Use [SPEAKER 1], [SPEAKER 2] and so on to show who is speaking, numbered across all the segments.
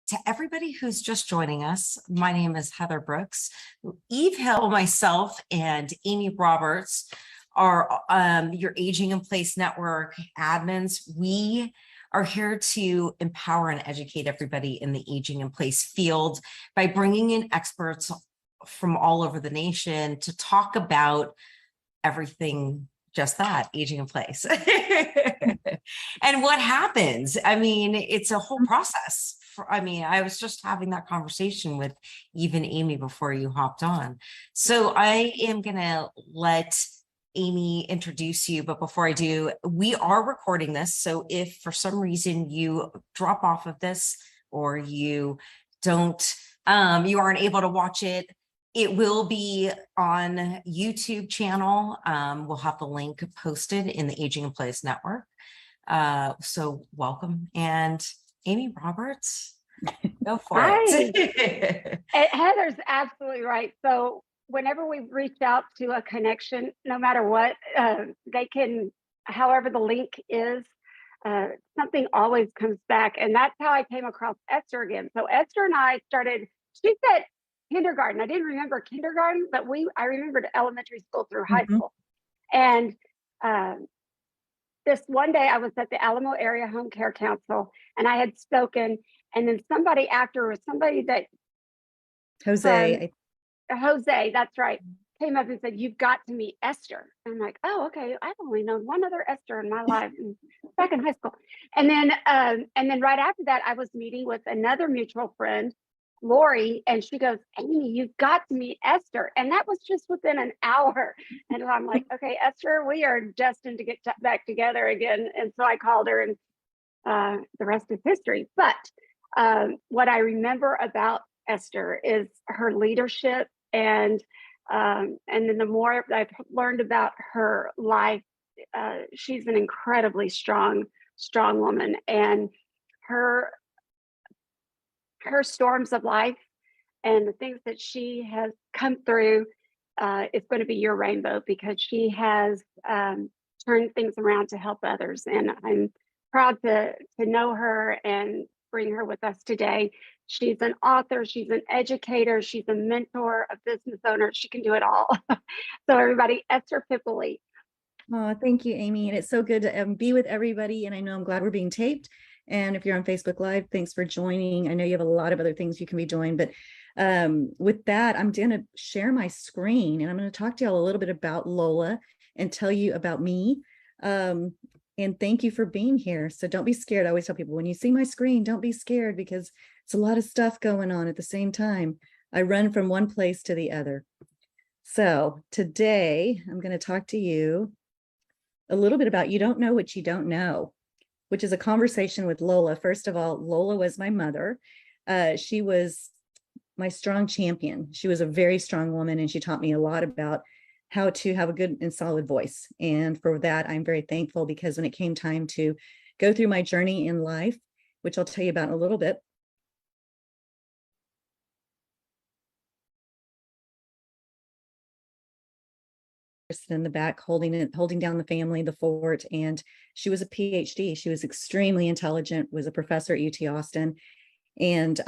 [SPEAKER 1] to everybody who's just joining us, my name is Heather Brooks. Eve Hill, myself, and Amy Roberts are your Aging in Place Network admins. We are here to empower and educate everybody in the aging in place field by bringing in experts from all over the nation to talk about everything just that, aging in place. And what happens? I mean, it's a whole process. I was just having that conversation with even Amy before you hopped on. So I am going to let Amy introduce you, but before I do, we are recording this. So if for some reason you drop off of this or you don't, you aren't able to watch it, it will be on YouTube channel. We'll have the link posted in the Aging in Place Network. So welcome. And Amy Roberts, go for it.
[SPEAKER 2] Heather's absolutely right. So whenever we reach out to a connection, no matter what, they can, however the link is, something always comes back. And that's how I came across Esther again. So Esther and I started, she said kindergarten. I didn't remember kindergarten, but I remembered elementary school through high school. And this one day I was at the Alamo Area Home Care Council and I had spoken, and then somebody afterwards, somebody that Jose, that's right, came up and said, "You've got to meet Esther." And I'm like, "Oh, okay. I've only known one other Esther in my life, back in high school." And then right after that, I was meeting with another mutual friend, Lori, and she goes, "Amy, you've got to meet Esther." And that was just within an hour. And I'm like, "Okay, Esther, we are destined to get back together again." And so I called her, and the rest is history. But what I remember about Esther is her leadership, and then the more I've learned about her life, she's an incredibly strong woman, and her storms of life and the things that she has come through is going to be your rainbow, because she has turned things around to help others. And I'm proud to know her and bring her with us today. She's an author, she's an educator, she's a mentor, a business owner. She can do it all. So everybody, Esther Pipoly.
[SPEAKER 3] Oh, thank you, Amy. And it's so good to be with everybody. And I know I'm glad we're being taped. And if you're on Facebook Live, thanks for joining. I know you have a lot of other things you can be doing, but with that, I'm going to share my screen and I'm going to talk to y'all a little bit about Lola and tell you about me. And thank you for being here. So don't be scared. I always tell people, when you see my screen, don't be scared, because it's a lot of stuff going on at the same time. I run from one place to the other. So today I'm going to talk to you a little bit about You Don't Know What You Don't Know, which is a conversation with Lola. First of all, Lola was my mother. She was my strong champion. She was a very strong woman, and she taught me a lot about how to have a good and solid voice. And for that, I'm very thankful, because when it came time to go through my journey in life, which I'll tell you about in a little bit, in the back holding down the family, the fort. And she was a PhD. She was extremely intelligent, was a professor at UT Austin. And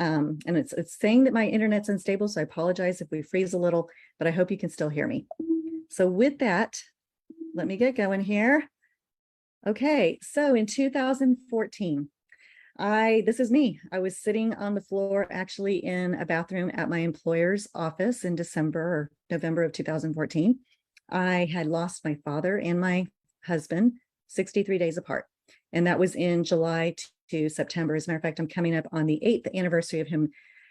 [SPEAKER 3] it's saying that my internet's unstable, so I apologize if we freeze a little, but I hope you can still hear me. So with that, let me get going here. Okay, so in 2014, this is me. I was sitting on the floor, actually in a bathroom at my employer's office in December or November of 2014. I had lost my father and my husband 63 days apart. And that was in July to September. As a matter of fact, I'm coming up on the 8th anniversary of him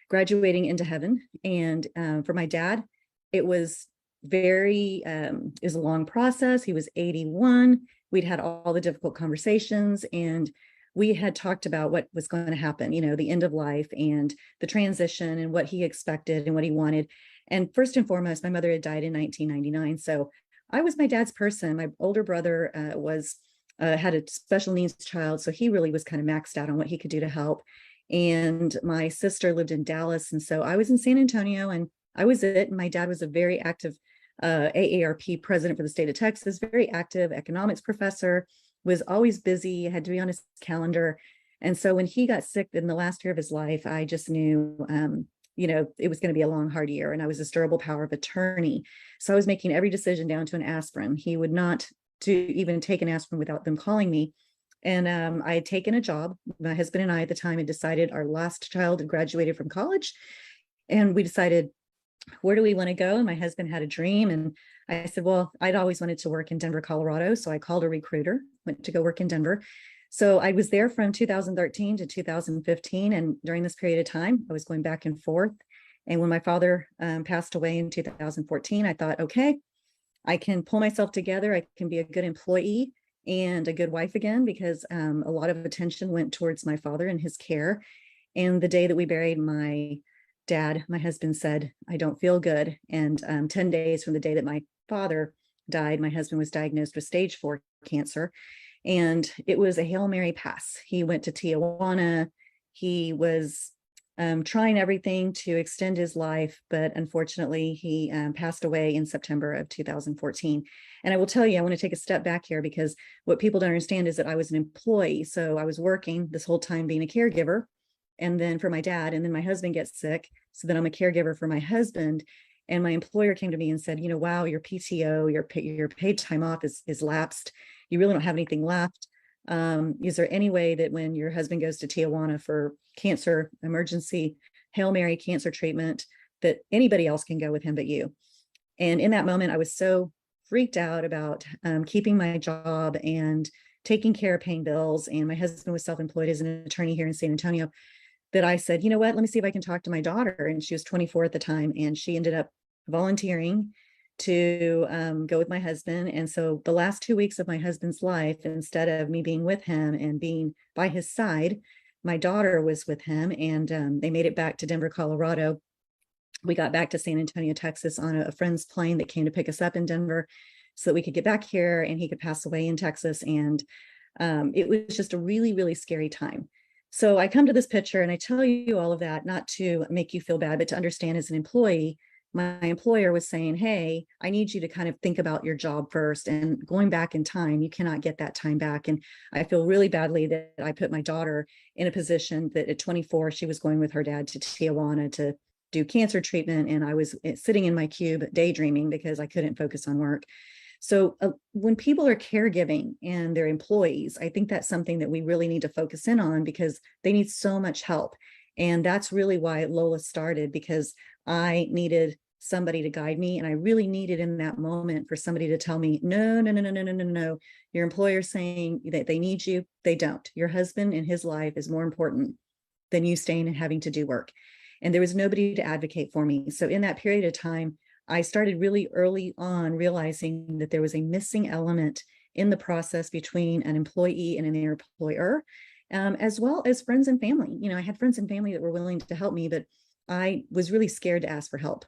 [SPEAKER 3] graduating into heaven. And for my dad, it was it was a long process. He was 81. We'd had all the difficult conversations, and we had talked about what was going to happen, the end of life and the transition and what he expected and what he wanted. And first and foremost, my mother had died in 1999. So I was my dad's person. My older brother had a special needs child. So he really was kind of maxed out on what he could do to help. And my sister lived in Dallas. And so I was in San Antonio, and I was it. And my dad was a very active AARP president for the state of Texas, very active economics professor, was always busy, had to be on his calendar. And so when he got sick in the last year of his life, I just knew, it was going to be a long, hard year. And I was this durable power of attorney. So I was making every decision down to an aspirin. He would not even take an aspirin without them calling me. And I had taken a job. My husband and I at the time had decided our last child had graduated from college. And we decided, where do we want to go? And my husband had a dream. And I said, well, I'd always wanted to work in Denver, Colorado. So I called a recruiter, went to go work in Denver. So I was there from 2013 to 2015. And during this period of time, I was going back and forth. And when my father passed away in 2014, I thought, okay, I can pull myself together. I can be a good employee and a good wife again, because a lot of attention went towards my father and his care. And the day that we buried my dad, my husband said, I don't feel good. And 10 days from the day that my father died, my husband was diagnosed with stage 4 cancer. And it was a Hail Mary pass. He went to Tijuana. He was trying everything to extend his life, but unfortunately he passed away in September of 2014. And I will tell you, I want to take a step back here, because what people don't understand is that I was an employee. So I was working this whole time being a caregiver, and then for my dad, and then my husband gets sick. So then I'm a caregiver for my husband. And my employer came to me and said, wow, your PTO, your paid time off is lapsed. You really don't have anything left. Is there any way that when your husband goes to Tijuana for cancer emergency, Hail Mary cancer treatment, that anybody else can go with him but you? And in that moment, I was so freaked out about keeping my job and taking care of paying bills. And my husband was self-employed as an attorney here in San Antonio, that I said, you know what, let me see if I can talk to my daughter. And she was 24 at the time. And she ended up volunteering to go with my husband. And so the last 2 weeks of my husband's life, instead of me being with him and being by his side, my daughter was with him. And they made it back to Denver, Colorado. We got back to San Antonio, Texas on a friend's plane that came to pick us up in Denver so that we could get back here and he could pass away in Texas. And it was just a really, really scary time. So I come to this picture and I tell you all of that, not to make you feel bad, but to understand as an employee, my employer was saying, hey, I need you to kind of think about your job first, and going back in time, you cannot get that time back. And I feel really badly that I put my daughter in a position that at 24, she was going with her dad to Tijuana to do cancer treatment. And I was sitting in my cube daydreaming because I couldn't focus on work. So when people are caregiving and they're employees, I think that's something that we really need to focus in on, because they need so much help. And that's really why Lola started, because I needed somebody to guide me. And I really needed in that moment for somebody to tell me, no. Your employer's saying that they need you. They don't. Your husband and his life is more important than you staying and having to do work. And there was nobody to advocate for me. So in that period of time, I started really early on realizing that there was a missing element in the process between an employee and an employer, as well as friends and family. I had friends and family that were willing to help me, but I was really scared to ask for help.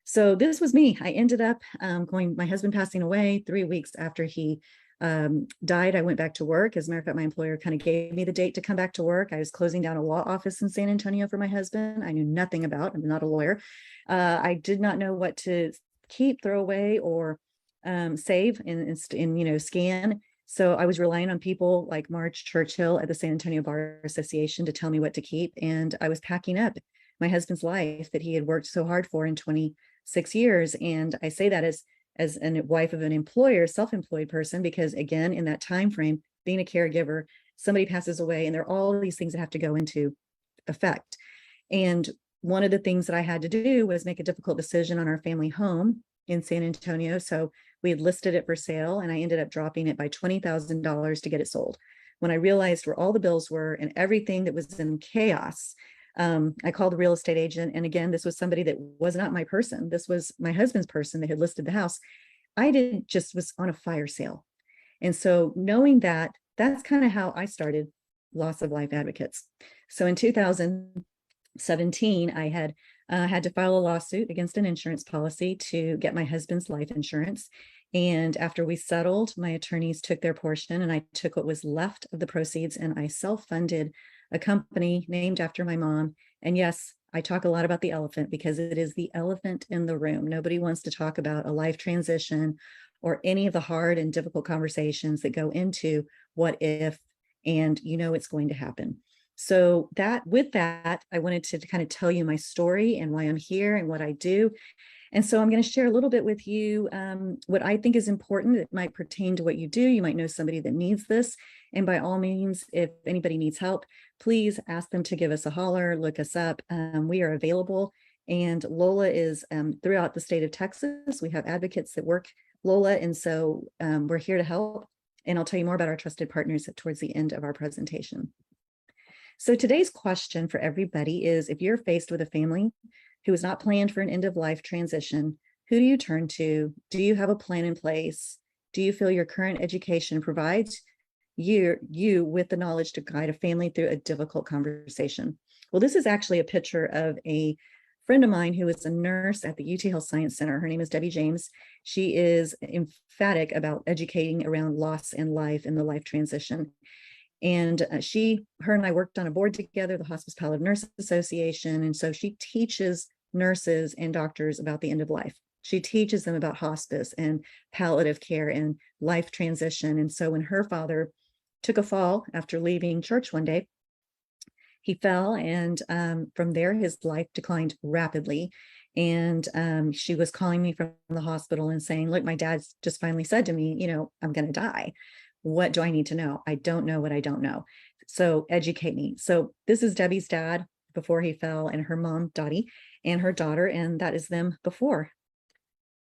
[SPEAKER 3] So this was me. I ended up my husband passing away 3 weeks after he died. I went back to work. As a matter of fact, my employer kind of gave me the date to come back to work. I was closing down a law office in San Antonio for my husband. I knew nothing about. I'm not a lawyer. I did not know what to keep, throw away, or save and scan. So I was relying on people like Marge Churchill at the San Antonio Bar Association to tell me what to keep. And I was packing up my husband's life that he had worked so hard for in 26 years. And I say that as a wife of an employer, self-employed person, because again, in that time frame, being a caregiver, somebody passes away, and there are all these things that have to go into effect. And one of the things that I had to do was make a difficult decision on our family home in San Antonio. So we had listed it for sale, and I ended up dropping it by $20,000 to get it sold. When I realized where all the bills were and everything that was in chaos, I called the real estate agent. And again, this was somebody that was not my person. This was my husband's person that had listed the house. Was on a fire sale. And so knowing that, that's kind of how I started Loss of Life Advocates. So in 2017, I had to file a lawsuit against an insurance policy to get my husband's life insurance. And after we settled, my attorneys took their portion, and I took what was left of the proceeds, and I self-funded a company named after my mom. And yes, I talk a lot about the elephant because it is the elephant in the room. Nobody wants to talk about a life transition or any of the hard and difficult conversations that go into what if and you know it's going to happen. So with that, I wanted to kind of tell you my story and why I'm here and what I do. And so I'm going to share a little bit with you what I think is important. It might pertain to what you do. You might know somebody that needs this. And by all means, if anybody needs help, please ask them to give us a holler, look us up. We are available. And Lola is throughout the state of Texas. We have advocates that work Lola. And so we're here to help. And I'll tell you more about our trusted partners towards the end of our presentation. So today's question for everybody is, if you're faced with a family who is not planned for an end of life transition, who do you turn to? Do you have a plan in place? Do you feel your current education provides you with the knowledge to guide a family through a difficult conversation? Well, this is actually a picture of a friend of mine who is a nurse at the UT Health Science Center. Her name is Debbie James. She is emphatic about educating around loss and life and the life transition. And her and I worked on a board together, the Hospice Palliative Nurses Association. And so she teaches nurses and doctors about the end of life. She teaches them about hospice and palliative care and life transition. And so when her father took a fall after leaving church one day, he fell, and from there, his life declined rapidly. And she was calling me from the hospital and saying, look, my dad just finally said to me, I'm going to die. What do I need to know? I don't know what I don't know. So educate me. So this is Debbie's dad before he fell, and her mom, Dottie, and her daughter, and that is them before.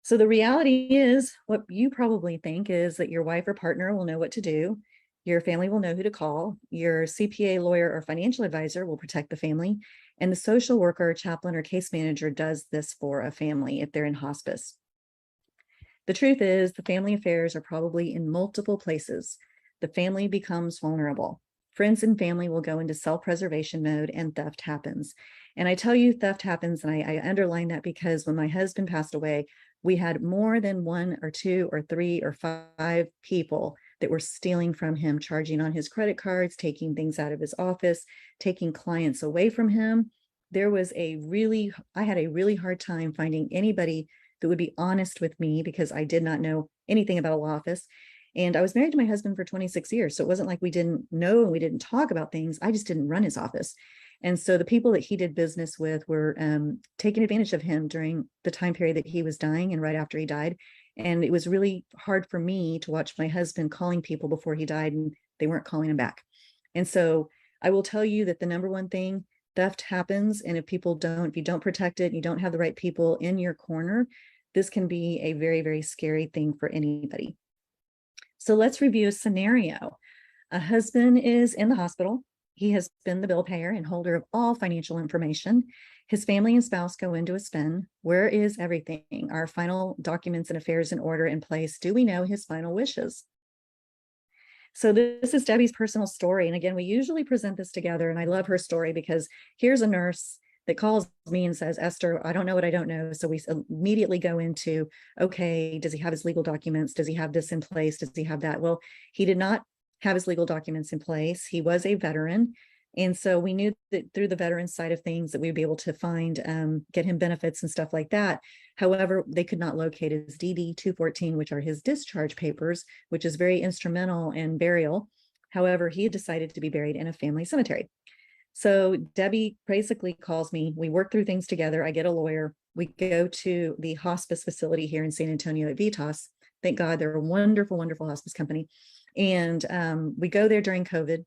[SPEAKER 3] So the reality is, what you probably think is that your wife or partner will know what to do. Your family will know who to call. Your CPA, lawyer, or financial advisor will protect the family. And the social worker, chaplain, or case manager does this for a family if they're in hospice. The truth is, the family affairs are probably in multiple places. The family becomes vulnerable. Friends and family will go into self-preservation mode, and theft happens. And I tell you theft happens, and I underline that because when my husband passed away, we had more than 1 or 2 or 3 or 5 people that were stealing from him, charging on his credit cards, taking things out of his office, taking clients away from him. I had a really hard time finding anybody that would be honest with me because I did not know anything about a law office. And I was married to my husband for 26 years. So it wasn't like we didn't know and we didn't talk about things. I just didn't run his office. And so the people that he did business with were taking advantage of him during the time period that he was dying and right after he died. And it was really hard for me to watch my husband calling people before he died, and they weren't calling him back. And so I will tell you that the number one thing, theft happens. And if you don't protect it, you don't have the right people in your corner, this can be a very, very scary thing for anybody. So let's review a scenario. A husband is in the hospital. He has been the bill payer and holder of all financial information. His family and spouse go into a spin. Where is everything? Our final documents and affairs in order in place? Do we know his final wishes? So this is Debbie's personal story. And again, we usually present this together, and I love her story because here's a nurse that calls me and says, Esther, I don't know what I don't know. So we immediately go into, okay, does he have his legal documents? Does he have this in place? Does he have that? Well, he did not have his legal documents in place. He was a veteran. And so we knew that through the veteran side of things that we'd be able to find, get him benefits and stuff like that. However, they could not locate his DD 214, which are his discharge papers, which is very instrumental in burial. However, he had decided to be buried in a family cemetery. So Debbie basically calls me, we work through things together. I get a lawyer. We go to the hospice facility here in San Antonio at Vitas. Thank God, they're a wonderful, wonderful hospice company. And we go there during COVID.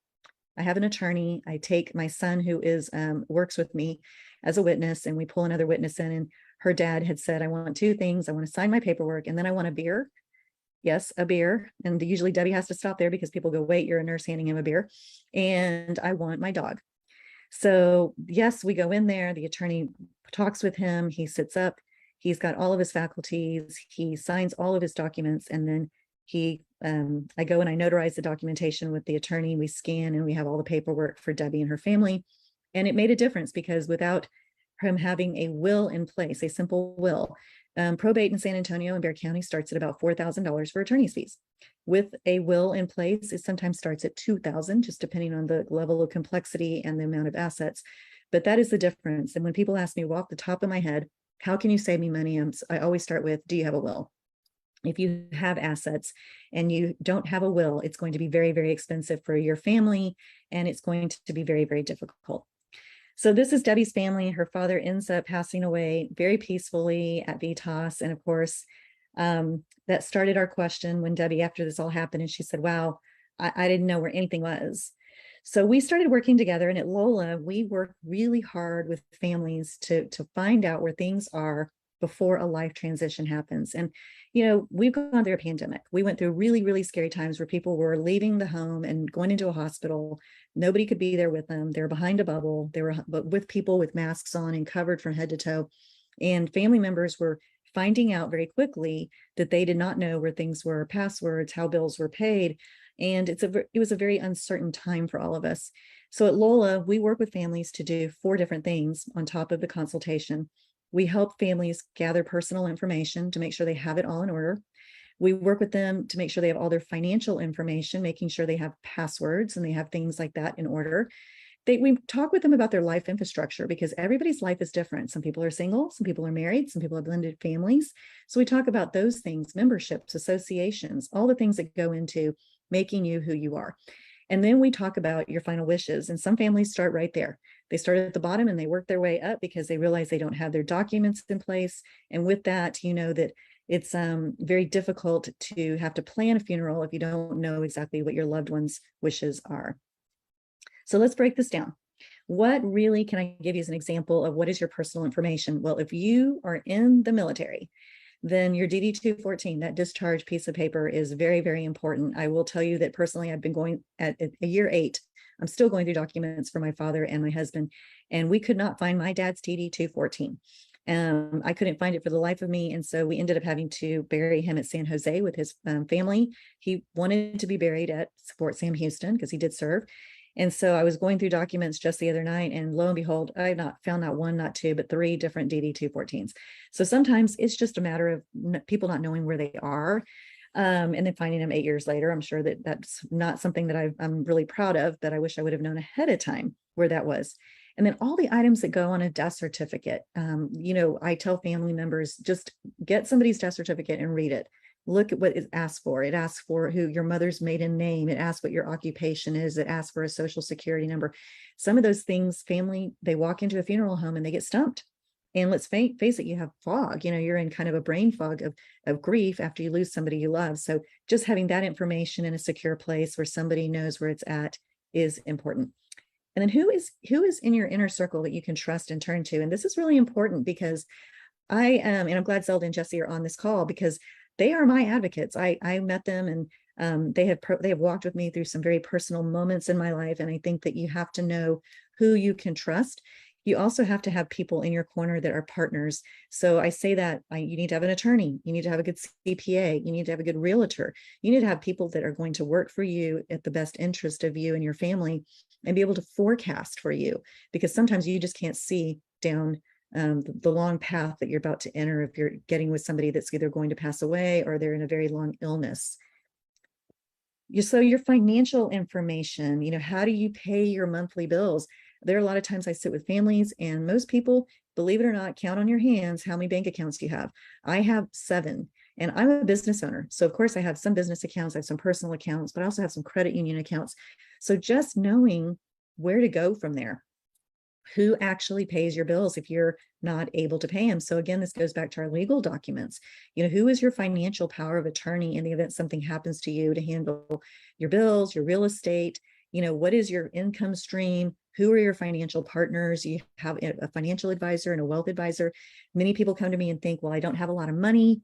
[SPEAKER 3] I have an attorney. I take my son who works with me as a witness, and we pull another witness in. And her dad had said, I want 2 things. I want to sign my paperwork, and then I want a beer. Yes, a beer. And usually Debbie has to stop there because people go, wait, you're a nurse handing him a beer. And I want my dog. So yes, we go in there. The attorney talks with him. He sits up. He's got all of his faculties. He signs all of his documents. And then I go and I notarize the documentation with the attorney. We scan and we have all the paperwork for Debbie and her family. And it made a difference because without him having a will in place, a simple will, probate in San Antonio and Bexar County starts at about $4,000 for attorney's fees. With a will in place, it sometimes starts at $2,000, just depending on the level of complexity and the amount of assets. But that is the difference. And when people ask me, well, off the top of my head, how can you save me money? I always start with, do you have a will? If you have assets and you don't have a will, it's going to be very, very expensive for your family, and it's going to be very, very difficult. So this is Debbie's family. Her father ends up passing away very peacefully at Vitas. And of course, that started our question when Debbie, after this all happened, and she said, wow, I didn't know where anything was. So we started working together, and at Lola, we work really hard with families to find out where things are before a life transition happens. And, we've gone through a pandemic. We went through really, really scary times where people were leaving the home and going into a hospital. Nobody could be there with them. They were behind a bubble. They were with people with masks on and covered from head to toe. And family members were finding out very quickly that they did not know where things were, passwords, how bills were paid. And it was a very uncertain time for all of us. So at Lola, we work with families to do 4 different things on top of the consultation. We help families gather personal information to make sure they have it all in order. We work with them to make sure they have all their financial information, making sure they have passwords and they have things like that in order. We talk with them about their life infrastructure, because everybody's life is different. Some people are single, some people are married, some people have blended families. So we talk about those things, memberships, associations, all the things that go into making you who you are. And then we talk about your final wishes. And some families start right there. They start at the bottom and they work their way up because they realize they don't have their documents in place. And with that, that it's very difficult to have to plan a funeral if you don't know exactly what your loved one's wishes are. So let's break this down. What really can I give you as an example of what is your personal information? Well, if you are in the military, then your DD-214, that discharge piece of paper, is very, very important. I will tell you that personally, I've been going at a year 8. I'm still going through documents for my father and my husband, and we could not find my dad's DD-214. I couldn't find it for the life of me. And so we ended up having to bury him at San Jose with his family. He wanted to be buried at Fort Sam Houston because he did serve. And so I was going through documents just the other night, and lo and behold, I found not 1, not 2, but 3 different DD-214s. So sometimes it's just a matter of people not knowing where they are, and then finding them 8 years later. I'm sure that that's not something that I'm really proud of, but I wish I would have known ahead of time where that was. And then all the items that go on a death certificate. I tell family members, just get somebody's death certificate and read it. Look at what it asks for. It asks for who your mother's maiden name. It asks what your occupation is. It asks for a social security number. Some of those things, family, they walk into a funeral home and they get stumped. And let's face it, you have fog. You're in kind of a brain fog of grief after you lose somebody you love. So just having that information in a secure place where somebody knows where it's at is important. And then who is in your inner circle that you can trust and turn to? And this is really important because and I'm glad Zelda and Jesse are on this call, because they are my advocates. I met them, and they have walked with me through some very personal moments in my life. And I think that you have to know who you can trust. You also have to have people in your corner that are partners. So I say that you need to have an attorney. You need to have a good CPA. You need to have a good realtor. You need to have people that are going to work for you at the best interest of you and your family, and be able to forecast for you, because sometimes you just can't see down the long path that you're about to enter if you're getting with somebody that's either going to pass away or they're in a very long illness. So your financial information, how do you pay your monthly bills? There are a lot of times I sit with families, and most people, believe it or not, count on your hands how many bank accounts you have. I have 7, and I'm a business owner. So of course I have some business accounts, I have some personal accounts, but I also have some credit union accounts. So just knowing where to go from there. Who actually pays your bills if you're not able to pay them? So again, this goes back to our legal documents. Who is your financial power of attorney in the event something happens to you to handle your bills, your real estate? What is your income stream? Who are your financial partners? You have a financial advisor and a wealth advisor. Many people come to me and think, well, I don't have a lot of money,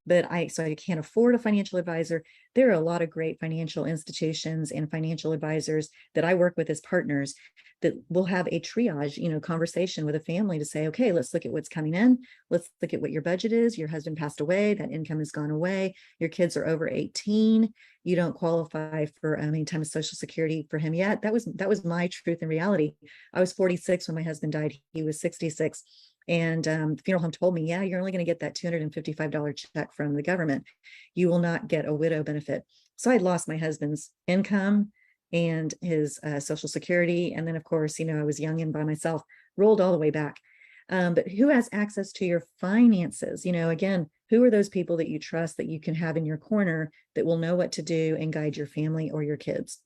[SPEAKER 3] but I can't afford a financial advisor. There are a lot of great financial institutions and financial advisors that I work with as partners that will have a triage, conversation with a family to say, okay, let's look at what's coming in. Let's look at what your budget is. Your husband passed away. That income has gone away. Your kids are over 18. You don't qualify for any time of Social Security for him yet. That was my truth and reality. I was 46 when my husband died. He was 66. And the funeral home told me, yeah, you're only going to get that $255 check from the government. You will not get a widow benefit. So I lost my husband's income and his Social Security. And then, of course, I was young and by myself, rolled all the way back. But who has access to your finances? Again, who are those people that you trust that you can have in your corner that will know what to do and guide your family or your kids?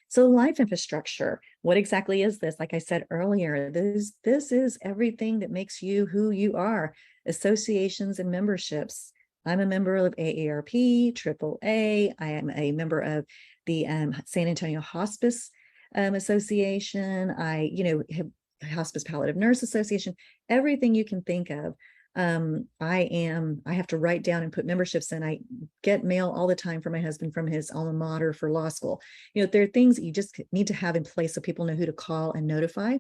[SPEAKER 3] So life infrastructure, what exactly is this? Like I said earlier, this is everything that makes you who you are. Associations and memberships. I'm a member of AARP, AAA. I am a member of the San Antonio Hospice Association. I, have Hospice Palliative Nurse Association, everything you can think of. I have to write down and put memberships in. I get mail all the time from my husband from his alma mater for law school. There are things that you just need to have in place so people know who to call and notify.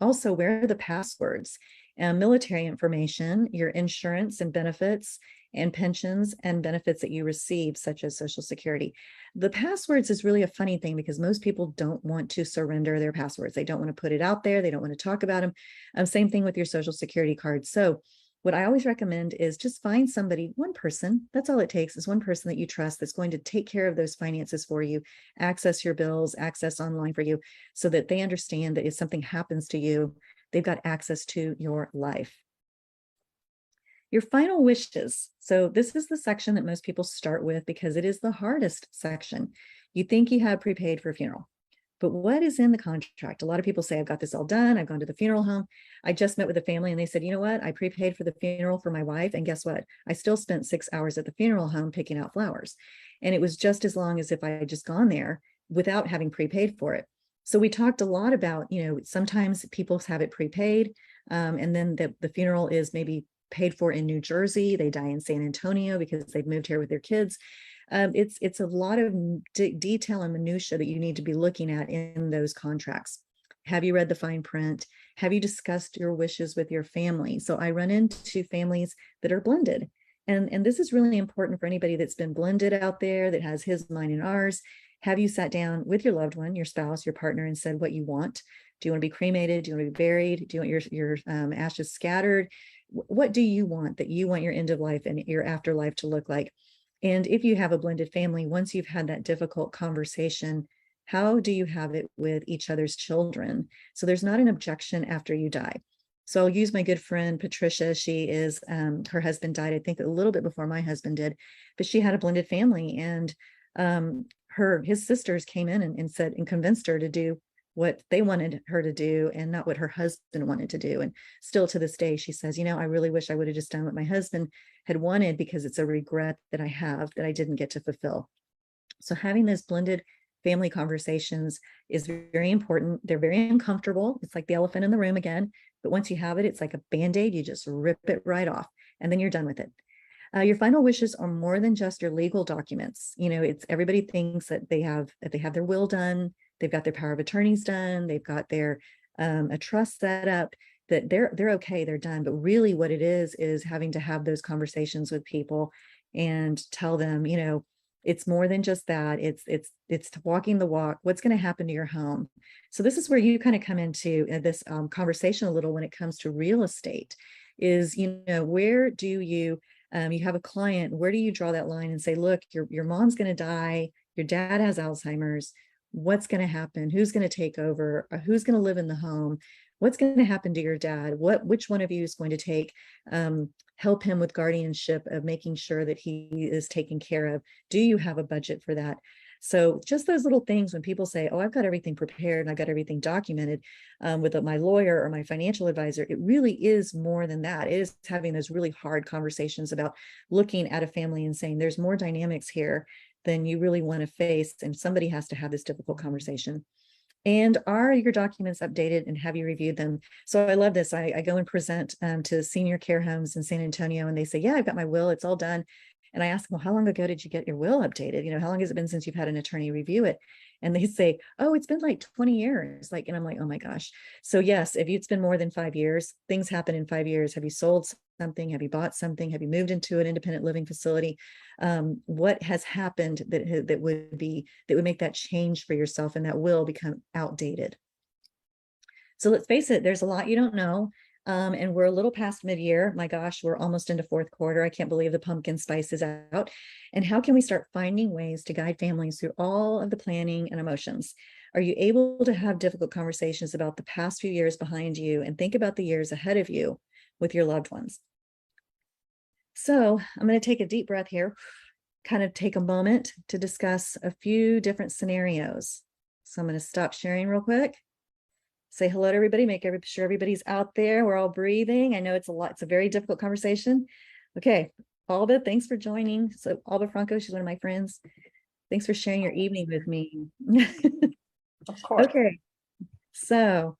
[SPEAKER 3] Also, where are the passwords? Military information, your insurance and benefits, and pensions and benefits that you receive, such as Social Security. The passwords is really a funny thing because most people don't want to surrender their passwords. They don't want to put it out there. They don't want to talk about them. Same thing with your Social Security card. So what I always recommend is just find somebody, one person, that's all it takes is one person that you trust that's going to take care of those finances for you, access your bills, access online for you, so that they understand that if something happens to you, they've got access to your life. Your final wishes. So this is the section that most people start with because it is the hardest section. You think you have prepaid for a funeral, but what is in the contract? A lot of people say, I've got this all done. I've gone to the funeral home. I just met with a family and they said, you know what? I prepaid for the funeral for my wife. And guess what? I still spent 6 hours at the funeral home picking out flowers. And it was just as long as if I had just gone there without having prepaid for it. So we talked a lot about, sometimes people have it prepaid. And then the funeral is maybe paid for in New Jersey. They die in San Antonio because they've moved here with their kids. It's a lot of detail and minutia that you need to be looking at in those contracts. Have you read the fine print? Have you discussed your wishes with your family? So I run into families that are blended. And this is really important for anybody that's been blended out there, that has his, mine, and ours. Have you sat down with your loved one, your spouse, your partner, and said what you want? Do you want to be cremated? Do you want to be buried? Do you want your ashes scattered? What do you want that you want your end of life and your afterlife to look like? And if you have a blended family, once you've had that difficult conversation, how do you have it with each other's children? So there's not an objection after you die. So I'll use my good friend, Patricia. She is, her husband died, I think a little bit before my husband did, but she had a blended family, and his sisters came in and said, and convinced her to do what they wanted her to do and not what her husband wanted to do. And still to this day, she says, I really wish I would have just done what my husband had wanted because it's a regret that I have that I didn't get to fulfill. So having those blended family conversations is very important. They're very uncomfortable. It's like the elephant in the room again, but once you have it, it's like a Band-Aid. You just rip it right off and then you're done with it. Your final wishes are more than just your legal documents. It's everybody thinks that they have their will done, they've got their power of attorneys done, they've got their a trust set up, that they're okay, they're done. But really what it is having to have those conversations with people and tell them, it's more than just that. It's walking the walk. What's going to happen to your home? So this is where you kind of come into this conversation a little when it comes to real estate is, where do you have a client, where do you draw that line and say, look, your mom's going to die, your dad has Alzheimer's, what's going to happen? Who's going to take over? Who's going to live in the home? What's going to happen to your dad? Which one of you is going to help him with guardianship of making sure that he is taken care of? Do you have a budget for that? So just those little things when people say, oh, I've got everything prepared and I've got everything documented with my lawyer or my financial advisor, it really is more than that. It is having those really hard conversations about looking at a family and saying there's more dynamics here than you really want to face. And somebody has to have this difficult conversation. And are your documents updated and have you reviewed them? So I love this. I go and present to senior care homes in San Antonio and they say, yeah, I've got my will, it's all done. And I ask them, well, how long ago did you get your will updated? How long has it been since you've had an attorney review it? And they say, oh, it's been like 20 years. And I'm like, oh my gosh. So yes, if it's been more than 5 years, things happen in 5 years. Have you sold something? Have you bought something? Have you moved into an independent living facility? What has happened that would make that change for yourself and that will become outdated? So let's face it, there's a lot you don't know. And we're a little past mid-year. My gosh, we're almost into fourth quarter. I can't believe the pumpkin spice is out. And how can we start finding ways to guide families through all of the planning and emotions? Are you able to have difficult conversations about the past few years behind you and think about the years ahead of you with your loved ones? So I'm going to take a deep breath here, kind of take a moment to discuss a few different scenarios. So I'm going to stop sharing real quick. Say hello to everybody, make sure everybody's out there. We're all breathing. I know it's a lot. It's a very difficult conversation. Okay, Alba, thanks for joining. So Alba Franco, she's one of my friends. Thanks for sharing your evening with me.
[SPEAKER 1] Of course.
[SPEAKER 3] Okay, so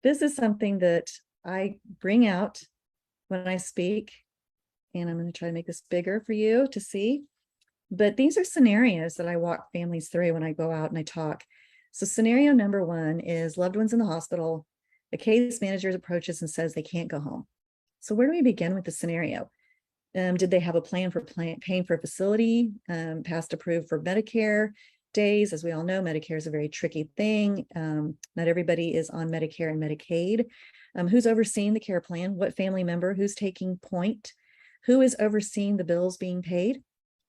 [SPEAKER 3] this is something that I bring out when I speak, and I'm going to try to make this bigger for you to see. But these are scenarios that I walk families through when I go out and I talk. So scenario number one is loved ones in the hospital. The case manager approaches and says they can't go home. So where do we begin with the scenario? Did they have a plan for paying for a facility, past approved for Medicare days? As we all know, Medicare is a very tricky thing. Not everybody is on Medicare and Medicaid. Who's overseeing the care plan? What family member? Who's taking point? Who is overseeing the bills being paid?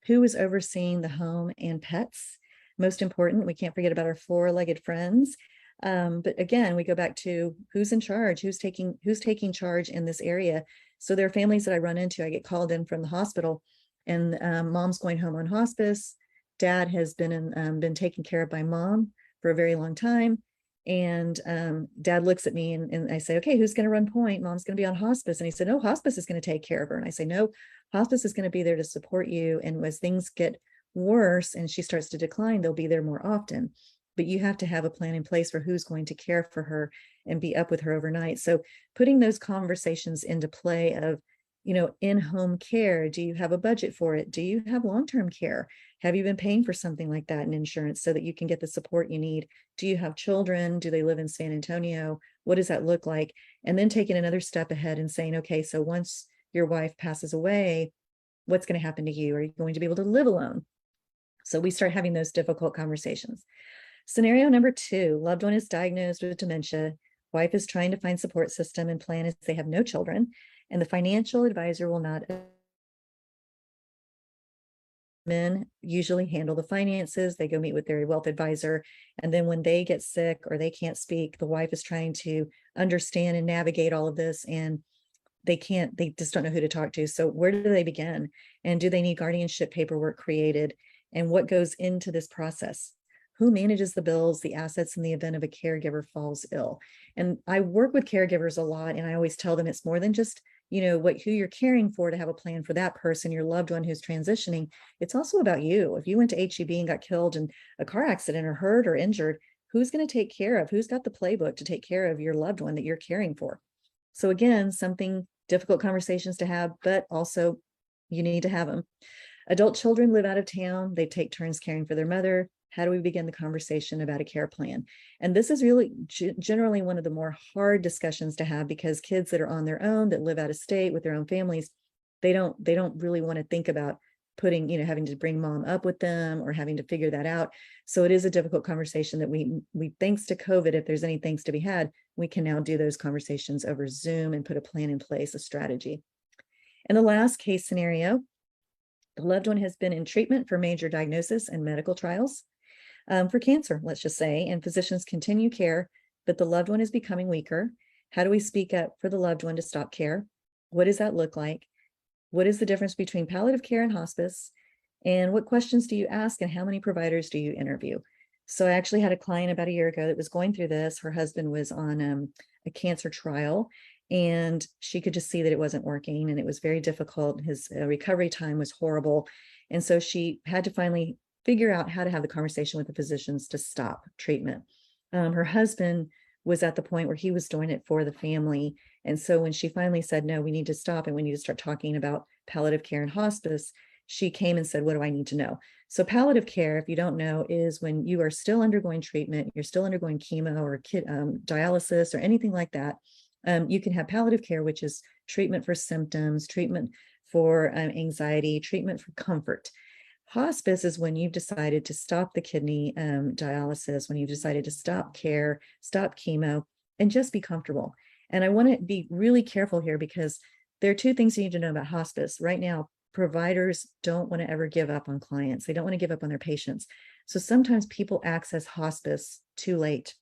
[SPEAKER 3] Who is overseeing the home and pets? Most important, we can't forget about our four-legged friends. But again, we go back to who's in charge, who's taking charge in this area. So there are families that I run into. I get called in from the hospital, and mom's going home on hospice. Dad has been taken care of by mom for a very long time. And dad looks at me and I say, okay, who's going to run point? Mom's going to be on hospice. And he said, no, hospice is going to take care of her. And I say, no, hospice is going to be there to support you. And as things get worse and she starts to decline, they'll be there more often. But you have to have a plan in place for who's going to care for her and be up with her overnight. So putting those conversations into play of, in-home care, do you have a budget for it? Do you have long-term care? Have you been paying for something like that in insurance so that you can get the support you need? Do you have children? Do they live in San Antonio? What does that look like? And then taking another step ahead and saying, okay, so once your wife passes away, what's going to happen to you? Are you going to be able to live alone? So we start having those difficult conversations. Scenario number two, loved one is diagnosed with dementia. Wife is trying to find support system and plan as they have no children, and the financial advisor will not. Men usually handle the finances. They go meet with their wealth advisor. And then when they get sick or they can't speak, the wife is trying to understand and navigate all of this, and they just don't know who to talk to. So where do they begin? And do they need guardianship paperwork created? And what goes into this process? Who manages the bills, the assets in the event of a caregiver falls ill? And I work with caregivers a lot, and I always tell them it's more than just, who you're caring for to have a plan for that person, your loved one who's transitioning. It's also about you. If you went to HEB and got killed in a car accident or hurt or injured, who's going to take care of, who's got the playbook to take care of your loved one that you're caring for? So again, something difficult conversations to have, but also you need to have them. Adult children live out of town. They take turns caring for their mother. How do we begin the conversation about a care plan? And this is really generally one of the more hard discussions to have, because kids that are on their own, that live out of state with their own families, they don't really want to think about putting, having to bring mom up with them or having to figure that out. So it is a difficult conversation that we thanks to COVID, if there's any thanks to be had, we can now do those conversations over Zoom and put a plan in place, a strategy. And the last case scenario, the loved one has been in treatment for major diagnosis and medical trials. For cancer, let's just say, and physicians continue care, but the loved one is becoming weaker. How do we speak up for the loved one to stop care? What does that look like? What is the difference between palliative care and hospice? And what questions do you ask, and how many providers do you interview? So I actually had a client about a year ago that was going through this. Her husband was on a cancer trial, and she could just see that it wasn't working, and it was very difficult. His recovery time was horrible. And so she had to finally figure out how to have the conversation with the physicians to stop treatment. Her husband was at the point where he was doing it for the family. And so when she finally said, no, we need to stop and we need to start talking about palliative care and hospice, she came and said, what do I need to know? So palliative care, if you don't know, is when you are still undergoing treatment, you're still undergoing chemo or dialysis or anything like that. You can have palliative care, which is treatment for symptoms, treatment for anxiety, treatment for comfort. Hospice is when you've decided to stop the kidney dialysis, when you've decided to stop care, stop chemo, and just be comfortable. And I want to be really careful here, because there are two things you need to know about hospice. Right now, providers don't want to ever give up on clients. They don't want to give up on their patients. So sometimes people access hospice too late.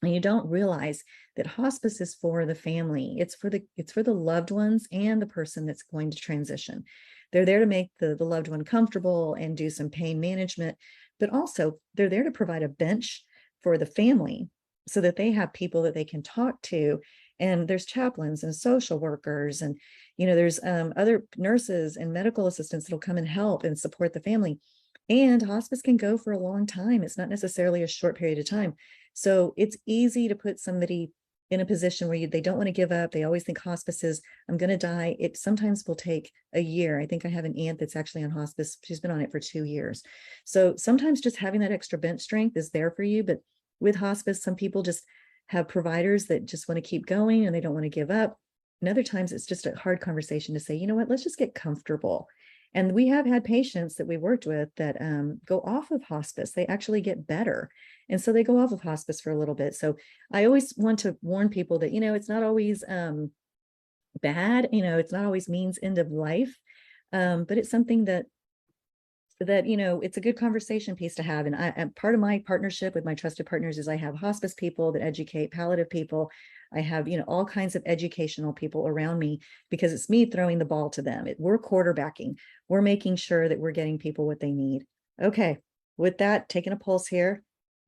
[SPEAKER 3] And you don't realize that hospice is for the family. It's for the loved ones and the person that's going to transition. They're there to make the loved one comfortable and do some pain management, but also they're there to provide a bench for the family so that they have people that they can talk to. And there's chaplains and social workers, and there's other nurses and medical assistants that'll come and help and support the family. And hospice can go for a long time. It's not necessarily a short period of time. So it's easy to put somebody in a position where they don't want to give up. They always think hospice is, I'm going to die. It sometimes will take a year. I think I have an aunt that's actually on hospice. She's been on it for 2 years. So sometimes just having that extra bench strength is there for you. But with hospice, some people just have providers that just want to keep going and they don't want to give up. And other times it's just a hard conversation to say, you know what, let's just get comfortable. And we have had patients that we worked with that go off of hospice. They actually get better. And so they go off of hospice for a little bit. So I always want to warn people that, it's not always bad, it's not always means end of life. But it's something that it's a good conversation piece to have. And part of my partnership with my trusted partners is I have hospice people that educate palliative people. I have, all kinds of educational people around me because it's me throwing the ball to them. We're quarterbacking. We're making sure that we're getting people what they need. Okay. With that, taking a pulse here.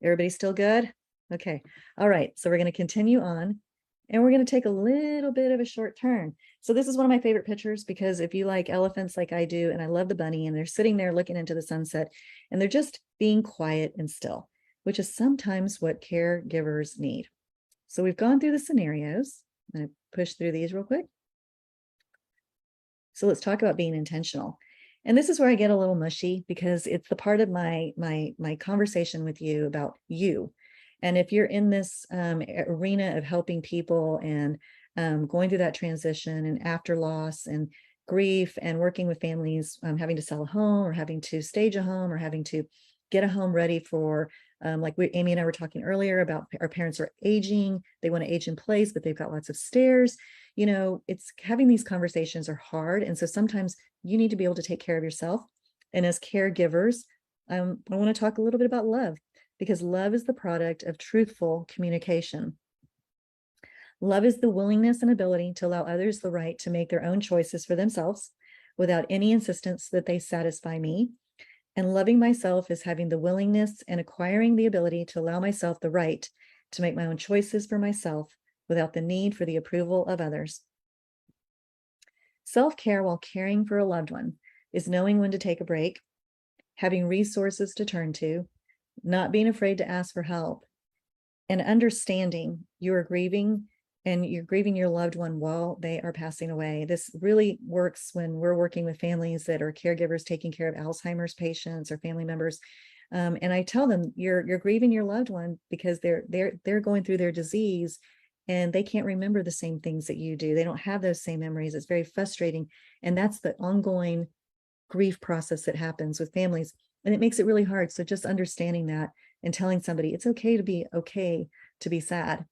[SPEAKER 3] Everybody still good? Okay. All right. So we're going to continue on and we're going to take a little bit of a short turn. So this is one of my favorite pictures because if you like elephants like I do, and I love the bunny, and they're sitting there looking into the sunset and they're just being quiet and still, which is sometimes what caregivers need. So we've gone through the scenarios. I'm going to push through these real quick. So let's talk about being intentional. And this is where I get a little mushy because it's the part of my conversation with you about you. And if you're in this arena of helping people and going through that transition and after loss and grief and working with families, having to sell a home or having to stage a home or having to get a home ready for, Amy and I were talking earlier about our parents are aging. They want to age in place, but they've got lots of stairs. It's having these conversations are hard. And so sometimes you need to be able to take care of yourself. And as caregivers, I want to talk a little bit about love because love is the product of truthful communication. Love is the willingness and ability to allow others the right to make their own choices for themselves without any insistence that they satisfy me. And loving myself is having the willingness and acquiring the ability to allow myself the right to make my own choices for myself without the need for the approval of others. Self-care while caring for a loved one is knowing when to take a break, having resources to turn to, not being afraid to ask for help, and understanding you are grieving and you're grieving your loved one while they are passing away. This really works when we're working with families that are caregivers taking care of Alzheimer's patients or family members. And I tell them you're grieving your loved one because they're going through their disease and they can't remember the same things that you do. They don't have those same memories. It's very frustrating. And that's the ongoing grief process that happens with families. And it makes it really hard. So just understanding that and telling somebody it's okay to be sad.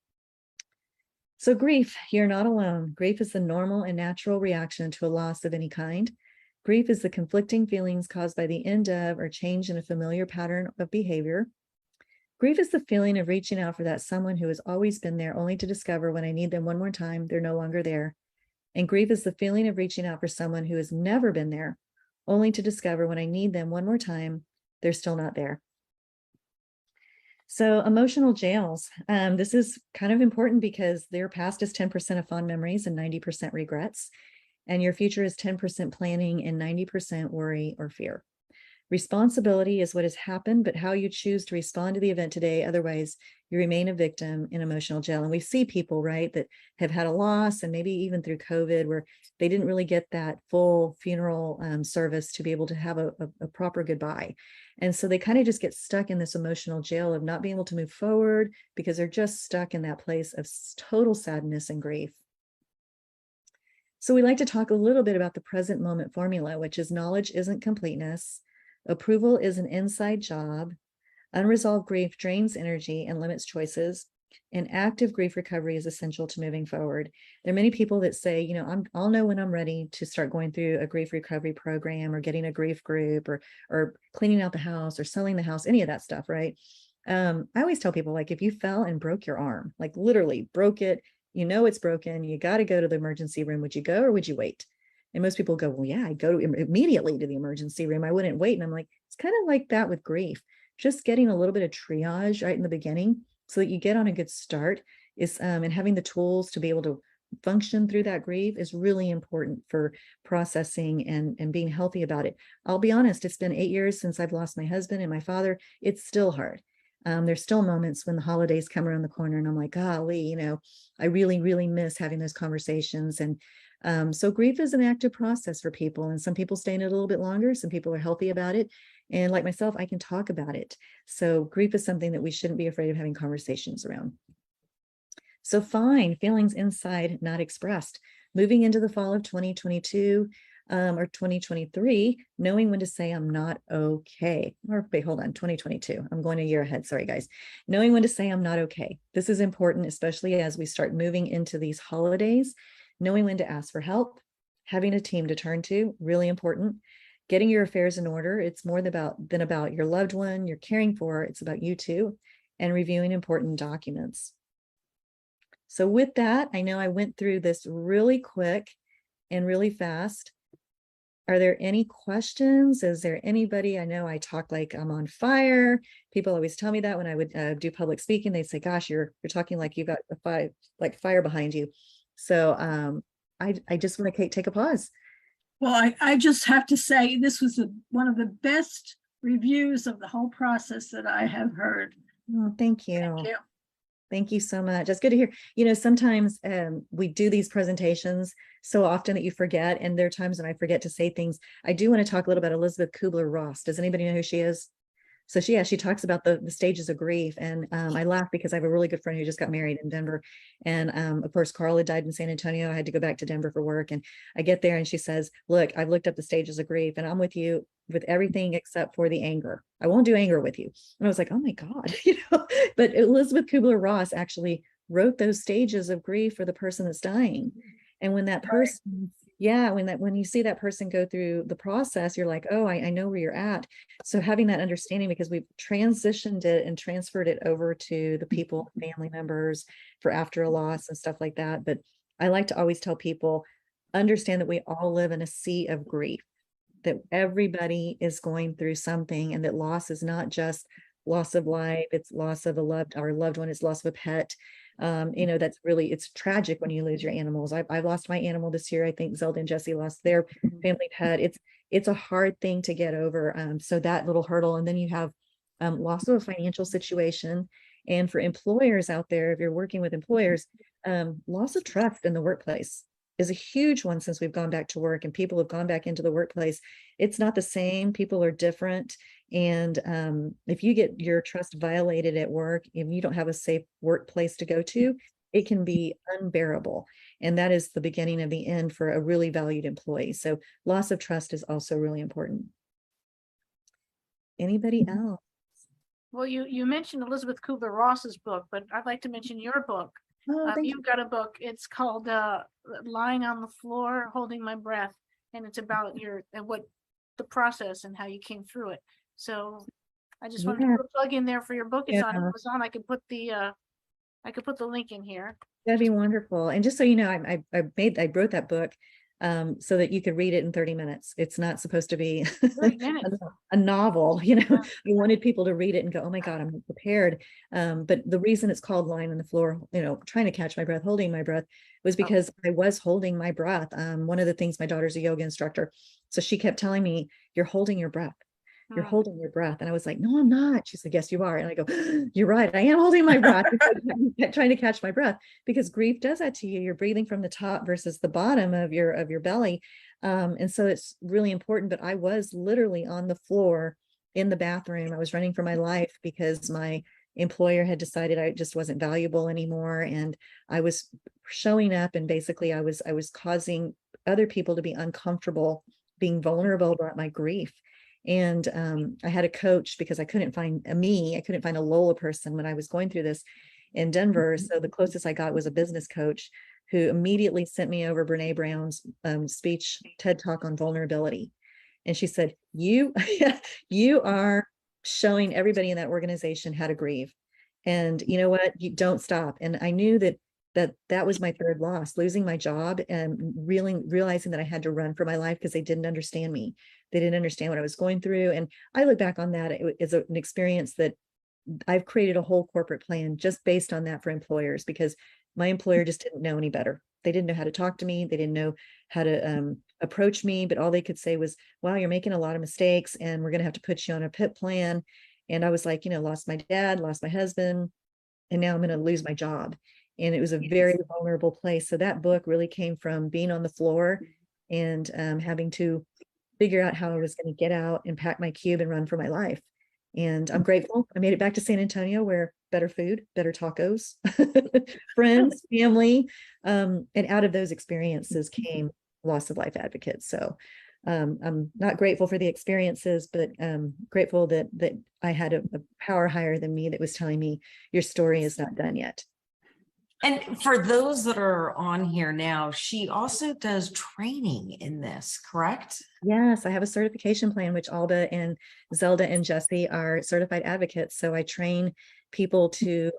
[SPEAKER 3] So grief, you're not alone. Grief is the normal and natural reaction to a loss of any kind. Grief is the conflicting feelings caused by the end of or change in a familiar pattern of behavior. Grief is the feeling of reaching out for that someone who has always been there only to discover when I need them one more time, they're no longer there. And grief is the feeling of reaching out for someone who has never been there only to discover when I need them one more time, they're still not there. So emotional jails, this is kind of important because their past is 10% of fond memories and 90% regrets. And your future is 10% planning and 90% worry or fear. Responsibility is what has happened, but how you choose to respond to the event today. Otherwise, you remain a victim in emotional jail. And we see people, right, that have had a loss and maybe even through COVID where they didn't really get that full funeral service to be able to have a proper goodbye. And so they kind of just get stuck in this emotional jail of not being able to move forward because they're just stuck in that place of total sadness and grief. So we like to talk a little bit about the present moment formula, which is knowledge isn't completeness. Approval is an inside job. Unresolved grief drains energy and limits choices. And active grief recovery is essential to moving forward. There are many people that say, you know, I'll know when I'm ready to start going through a grief recovery program or getting a grief group or cleaning out the house or selling the house, any of that stuff, right? I always tell people, like, if you fell and broke your arm, like literally broke it, you know it's broken, you got to go to the emergency room. Would you go or would you wait? And most people go, well, yeah, I'd go immediately to the emergency room. I wouldn't wait. And I'm like, it's kind of like that with grief. Just getting a little bit of triage right in the beginning so that you get on a good start is, and having the tools to be able to function through that grief is really important for processing and being healthy about it. I'll be honest, it's been 8 years since I've lost my husband and my father. It's still hard. There's still moments when the holidays come around the corner and I'm like, golly, you know, I really, really miss having those conversations. And so grief is an active process for people, and some people stay in it a little bit longer. Some people are healthy about it. And like myself, I can talk about it. So grief is something that we shouldn't be afraid of having conversations around. So fine, feelings inside not expressed. Moving into the fall of 2022 or 2023, knowing when to say I'm not okay. Or wait, hold on, 2022. I'm going a year ahead. Sorry, guys. Knowing when to say I'm not okay. This is important, especially as we start moving into these holidays. Knowing when to ask for help, having a team to turn to, really important. Getting your affairs in order. It's more than about your loved one you're caring for. It's about you too. And reviewing important documents. So with that, I know I went through this really quick and really fast. Are there any questions? Is there anybody? I know I talk like I'm on fire. People always tell me that when I would do public speaking. They'd say, gosh, you're talking like you got fire behind you. So I just want to take a pause.
[SPEAKER 4] Well, I just have to say this was one of the best reviews of the whole process that I have heard.
[SPEAKER 3] Oh, thank you.
[SPEAKER 4] Thank you.
[SPEAKER 3] Thank you so much. That's good to hear. You know, sometimes we do these presentations so often that you forget. And there are times when I forget to say things. I do want to talk a little about Elizabeth Kubler-Ross. Does anybody know who she is? So she talks about the stages of grief. And I laugh because I have a really good friend who just got married in Denver. And of course, Carla died in San Antonio. I had to go back to Denver for work. And I get there and she says, look, I've looked up the stages of grief and I'm with you with everything except for the anger. I won't do anger with you. And I was like, oh my God, you know, but Elizabeth Kubler-Ross actually wrote those stages of grief for the person that's dying. And when that person, when you see that person go through the process, you're like, oh, I know where you're at. So having that understanding, because we've transitioned it and transferred it over to the people, family members for after a loss and stuff like that. But I like to always tell people, understand that we all live in a sea of grief, that everybody is going through something, and that loss is not just loss of life, it's loss of our loved one, it's loss of a pet. You know, it's tragic when you lose your animals. I've lost my animal this year. I think Zelda and Jesse lost their family pet. It's a hard thing to get over. So that little hurdle, and then you have loss of a financial situation. And for employers out there, if you're working with employers, loss of trust in the workplace is a huge one since we've gone back to work and people have gone back into the workplace. It's not the same. People are different. And if you get your trust violated at work, if you don't have a safe workplace to go to, it can be unbearable. And that is the beginning of the end for a really valued employee. So loss of trust is also really important. Anybody else?
[SPEAKER 5] Well, you mentioned Elizabeth Kubler-Ross's book, but I'd like to mention your book.
[SPEAKER 3] Oh,
[SPEAKER 5] You've got a book. It's called Lying on the Floor, Holding My Breath. And it's about what the process and how you came through it. So I just wanted to put a plug in there for your book. It's on Amazon. I could put the link in here.
[SPEAKER 3] That'd be wonderful. And just so you know, I wrote that book so that you could read it in 30 minutes. It's not supposed to be a novel, you know.
[SPEAKER 5] Yeah.
[SPEAKER 3] I wanted people to read it and go, oh my God, I'm prepared. But the reason it's called Lying on the Floor, you know, trying to catch my breath, holding my breath, was because I was holding my breath. One of the things, my daughter's a yoga instructor, so she kept telling me, you're holding your breath. You're holding your breath. And I was like, no, I'm not. She said, yes, you are. And I go, you're right. I am holding my breath, trying to catch my breath, because grief does that to you. You're breathing from the top versus the bottom of your belly. And so it's really important. But I was literally on the floor in the bathroom. I was running for my life because my employer had decided I just wasn't valuable anymore. And I was showing up, and basically I was causing other people to be uncomfortable, being vulnerable about my grief. And I had a coach because I couldn't find a Lola person when I was going through this. in Denver. So the closest I got was a business coach who immediately sent me over Brene Brown's speech, TED Talk on vulnerability. And she said, you are showing everybody in that organization how to grieve. And you know what? You don't stop. And I knew that was my third loss, losing my job and realizing that I had to run for my life because they didn't understand me. They didn't understand what I was going through. And I look back on that as an experience that I've created a whole corporate plan just based on that for employers, because my employer just didn't know any better. They didn't know how to talk to me. They didn't know how to approach me, but all they could say was, wow, you're making a lot of mistakes and we're going to have to put you on a PIP plan. And I was like, lost my dad, lost my husband, and now I'm going to lose my job. And it was a very vulnerable place. So that book really came from being on the floor and having to figure out how I was going to get out and pack my cube and run for my life. And I'm grateful. I made it back to San Antonio, where better food, better tacos, friends, family. And out of those experiences came loss of life advocates. So I'm not grateful for the experiences, but grateful that I had a power higher than me that was telling me your story is not done yet.
[SPEAKER 1] And for those that are on here now, she also does training in this, correct?
[SPEAKER 3] Yes, I have a certification plan, which Alba and Zelda and Jesse are certified advocates. So I train people to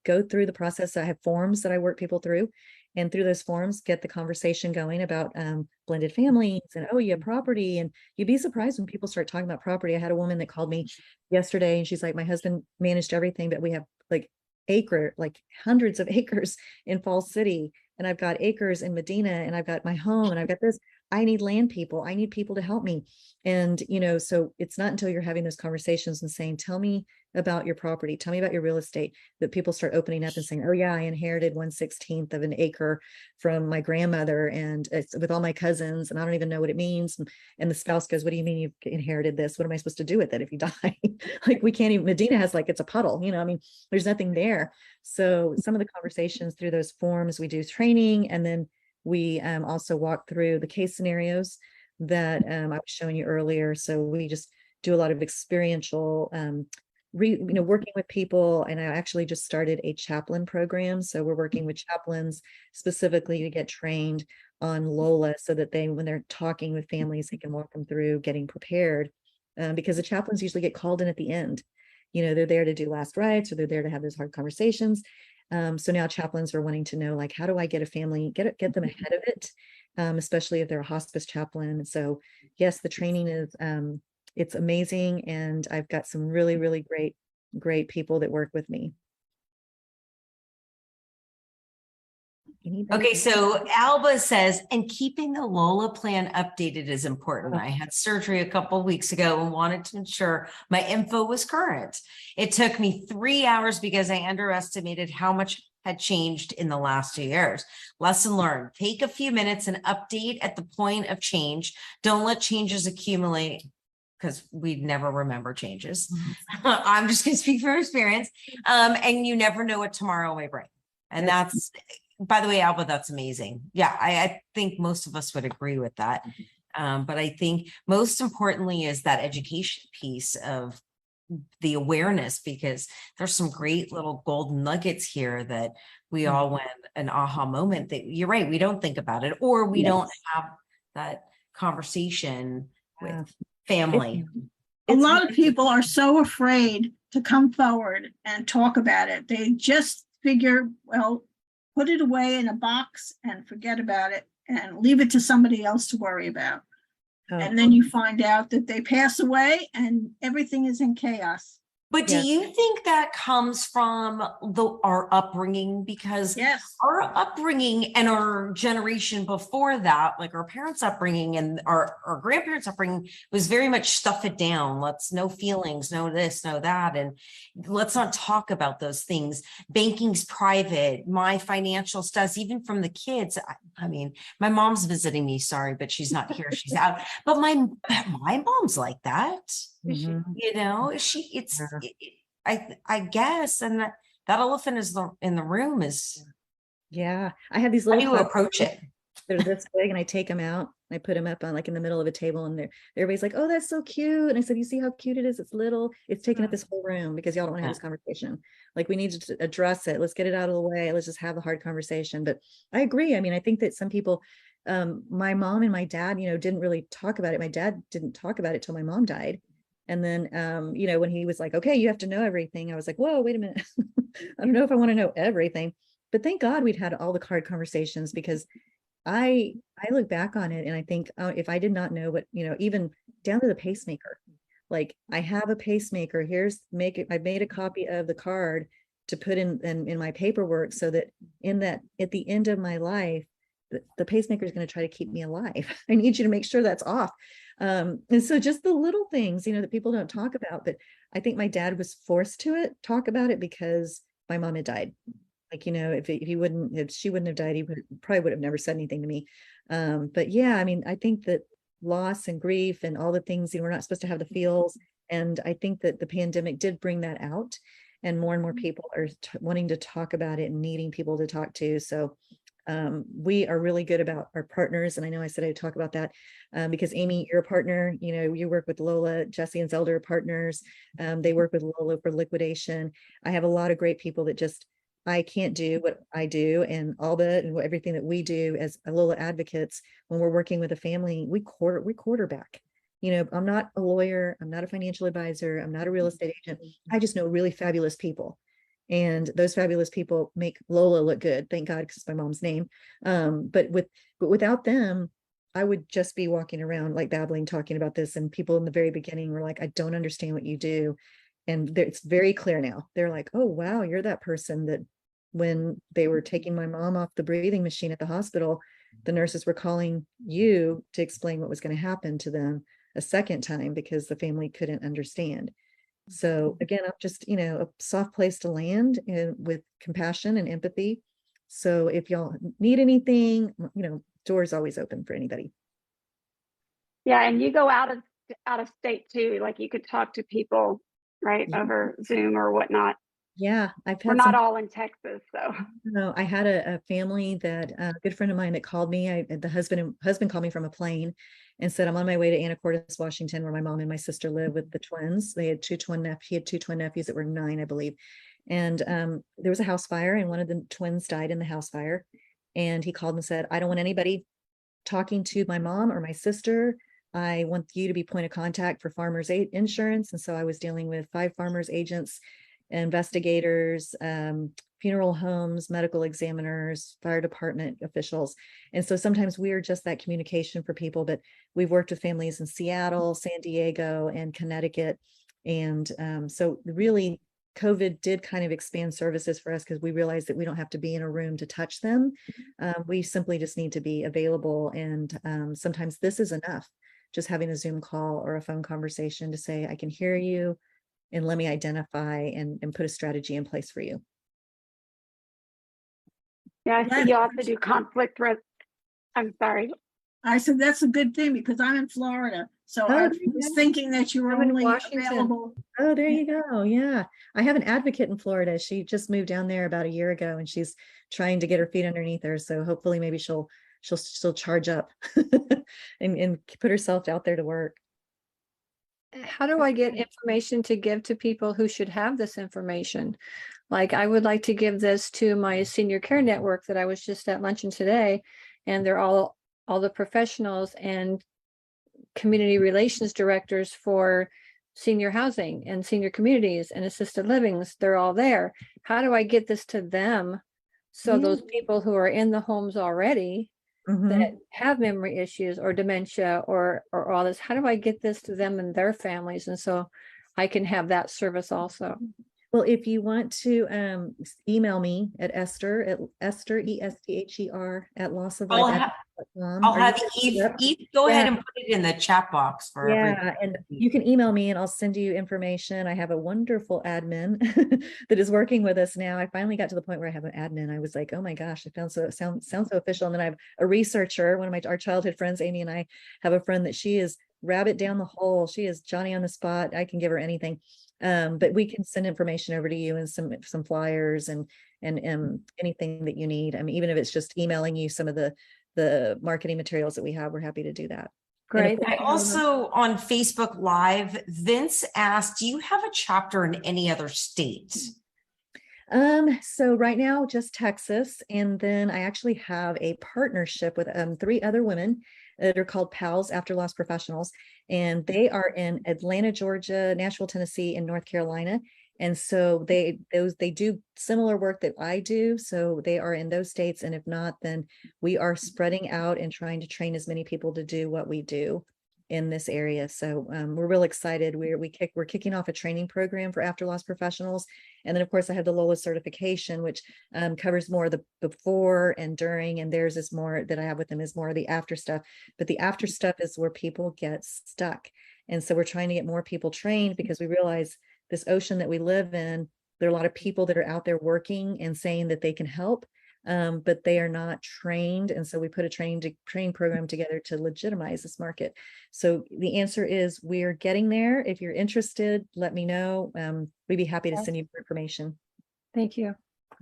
[SPEAKER 3] go through the process. I have forms that I work people through, and through those forms, get the conversation going about blended families and, oh, you have property. And you'd be surprised when people start talking about property. I had a woman that called me yesterday and she's like, my husband managed everything, but we have like hundreds of acres in Falls City, and I've got acres in Medina, and I've got my home, and I've got this. I need land people. I need people to help me. And, so it's not until you're having those conversations and saying, tell me about your property, tell me about your real estate, that people start opening up and saying, oh yeah, I inherited 1/16 of an acre from my grandmother, and it's with all my cousins, and I don't even know what it means. And the spouse goes, what do you mean you've inherited this? What am I supposed to do with it if you die? Like, we can't even, Medina has it's a puddle, there's nothing there. So some of the conversations through those forms, we do training, and then we also walk through the case scenarios that I was showing you earlier. So we just do a lot of experiential working with people. And I actually just started a chaplain program. So we're working with chaplains specifically to get trained on Lola, so that when they're talking with families, they can walk them through getting prepared, because the chaplains usually get called in at the end. They're there to do last rites, or they're there to have those hard conversations. So now chaplains are wanting to know, how do I get a family, get them ahead of it, especially if they're a hospice chaplain. So yes, the training is, it's amazing. And I've got some really, really great people that work with me.
[SPEAKER 1] Okay, so Alba says, and keeping the Lola plan updated is important. I had surgery a couple of weeks ago and wanted to ensure my info was current. It took me 3 hours because I underestimated how much had changed in the last 2 years. Lesson learned, take a few minutes and update at the point of change. Don't let changes accumulate, because we'd never remember changes. I'm just going to speak from experience. And you never know what tomorrow may bring. And that's, by the way, Alba, that's amazing. Yeah, I think most of us would agree with that. But I think most importantly is that education piece of the awareness, because there's some great little golden nuggets here that we all went an aha moment that you're right, we don't think about it, or we don't have that conversation with family.
[SPEAKER 4] A lot of people are so afraid to come forward and talk about it. They just figure, well, put it away in a box and forget about it and leave it to somebody else to worry about.
[SPEAKER 3] Oh.
[SPEAKER 4] And then you find out that they pass away and everything is in chaos.
[SPEAKER 1] But do you think that comes from our upbringing? Because
[SPEAKER 4] yes,
[SPEAKER 1] our upbringing and our generation before that, like our parents' upbringing and our grandparents' upbringing, was very much stuff it down. Let's no feelings, no this, no that. And let's not talk about those things. Banking's private, my financial stuff, even from the kids. I mean, my mom's visiting me, sorry, but she's not here. She's out. But my mom's like that.
[SPEAKER 3] Mm-hmm.
[SPEAKER 1] I guess, and that elephant is in the room is.
[SPEAKER 3] Yeah, I have these
[SPEAKER 1] How do
[SPEAKER 3] little
[SPEAKER 1] you approach it?
[SPEAKER 3] They're this big, and I take them out. I put them up on like in the middle of a table, and everybody's like, oh, that's so cute. And I said, you see how cute it is? It's little, it's taking up this whole room because y'all don't want to have this conversation. Like, we need to address it. Let's get it out of the way. Let's just have a hard conversation. But I agree. I mean, I think that some people, my mom and my dad, didn't really talk about it. My dad didn't talk about it till my mom died. And then, when he was like, okay, you have to know everything, I was like, whoa, wait a minute. I don't know if I want to know everything, but thank God we'd had all the hard conversations, because I look back on it and I think, if I did not know what, even down to the pacemaker, like, I have a pacemaker, I made a copy of the card to put in my paperwork, so that at the end of my life, the pacemaker is going to try to keep me alive. I need you to make sure that's off. And so just the little things, that people don't talk about, but I think my dad was forced to talk about it because my mom had died. Like, if she wouldn't have died, he probably would have never said anything to me. But yeah, I mean, I think that loss and grief and all the things, we're not supposed to have the feels. And I think that the pandemic did bring that out, and more people are wanting to talk about it and needing people to talk to. So we are really good about our partners. And I know I said I'd talk about that because Amy, you're a partner, you work with Lola, Jesse and Zelda are partners. They work with Lola for liquidation. I have a lot of great people that I can't do what I do, and everything that we do as Lola advocates. When we're working with a family, we quarterback. I'm not a lawyer, I'm not a financial advisor, I'm not a real estate agent. I just know really fabulous people. And those fabulous people make Lola look good. Thank God, because it's my mom's name. But without them, I would just be walking around like babbling, talking about this. And people in the very beginning were like, I don't understand what you do. And it's very clear now. They're like, oh, wow, you're that person that when they were taking my mom off the breathing machine at the hospital, the nurses were calling you to explain what was going to happen to them a second time because the family couldn't understand. So again, I'm just, a soft place to land with compassion and empathy. So if y'all need anything, doors always open for anybody.
[SPEAKER 2] Yeah, and you go out of state too. Like, you could talk to people, right, over Zoom or whatnot.
[SPEAKER 3] Yeah,
[SPEAKER 2] we're not all in Texas, so.
[SPEAKER 3] No, I had a family that a good friend of mine that called me. The husband called me from a plane and said, I'm on my way to Anacortes, Washington, where my mom and my sister live with the twins. He had two twin nephews that were 9, I believe. And there was a house fire, and one of the twins died in the house fire. And he called and said, I don't want anybody talking to my mom or my sister. I want you to be point of contact for farmers insurance. And so I was dealing with 5 farmers agents, investigators, funeral homes, medical examiners, fire department officials. And so sometimes we're just that communication for people, but we've worked with families in Seattle, San Diego, and Connecticut. And so really COVID did kind of expand services for us, because we realized that we don't have to be in a room to touch them. We simply just need to be available. And sometimes this is enough, just having a Zoom call or a phone conversation to say, I can hear you, and let me identify and put a strategy in place for you.
[SPEAKER 2] Yeah, I see you also do conflict I'm sorry.
[SPEAKER 4] I said, that's a good thing, because I'm in Florida. So I was thinking that you were only available.
[SPEAKER 3] Oh, there you go. Yeah. I have an advocate in Florida. She just moved down there about a year ago, and she's trying to get her feet underneath her. So hopefully maybe she'll charge up and put herself out there to work.
[SPEAKER 6] How do I get information to give to people who should have this information? Like, I would like to give this to my senior care network that I was just at luncheon today, and they're all the professionals and community relations directors for senior housing and senior communities and assisted livings. They're all there. How do I get this to them? So those people who are in the homes already that have memory issues or dementia or all this, how do I get this to them and their families? And so I can have that service also.
[SPEAKER 3] Well, if you want to email me at Esther, ESTHER at lossoflife.com.
[SPEAKER 1] I'll have Eve go ahead and put it in the chat box for everybody.
[SPEAKER 3] And you can email me and I'll send you information. I have a wonderful admin that is working with us now. I finally got to the point where I have an admin. I was like, oh my gosh, it sounds so official. And then I have a researcher, one of our childhood friends, Amy, and I have a friend that she is rabbit down the hole. She is Johnny on the spot. I can give her anything. But we can send information over to you and some flyers and anything that you need. I mean, even if it's just emailing you some of the the marketing materials that we have, we're happy to do that.
[SPEAKER 6] Great.
[SPEAKER 1] I also on Facebook Live, Vince asked, do you have a chapter in any other state?
[SPEAKER 3] So right now, just Texas. And then I actually have a partnership with 3 other women that are called PALS, After Loss Professionals. And they are in Atlanta, Georgia, Nashville, Tennessee, and North Carolina. And so they do similar work that I do. So they are in those states. And if not, then we are spreading out and trying to train as many people to do what we do in this area. So we're real excited. We're kicking off a training program for after loss professionals. And then of course I have the Lola certification, which covers more of the before and during, and theirs is more that I have with them is more of the after stuff. But the after stuff is where people get stuck. And so we're trying to get more people trained because we realize this ocean that we live in, there are a lot of people that are out there working and saying that they can help, but they are not trained. And so we put a training program together to legitimize this market. So the answer is we're getting there. If you're interested, let me know. We'd be happy to send you more information.
[SPEAKER 6] Thank you.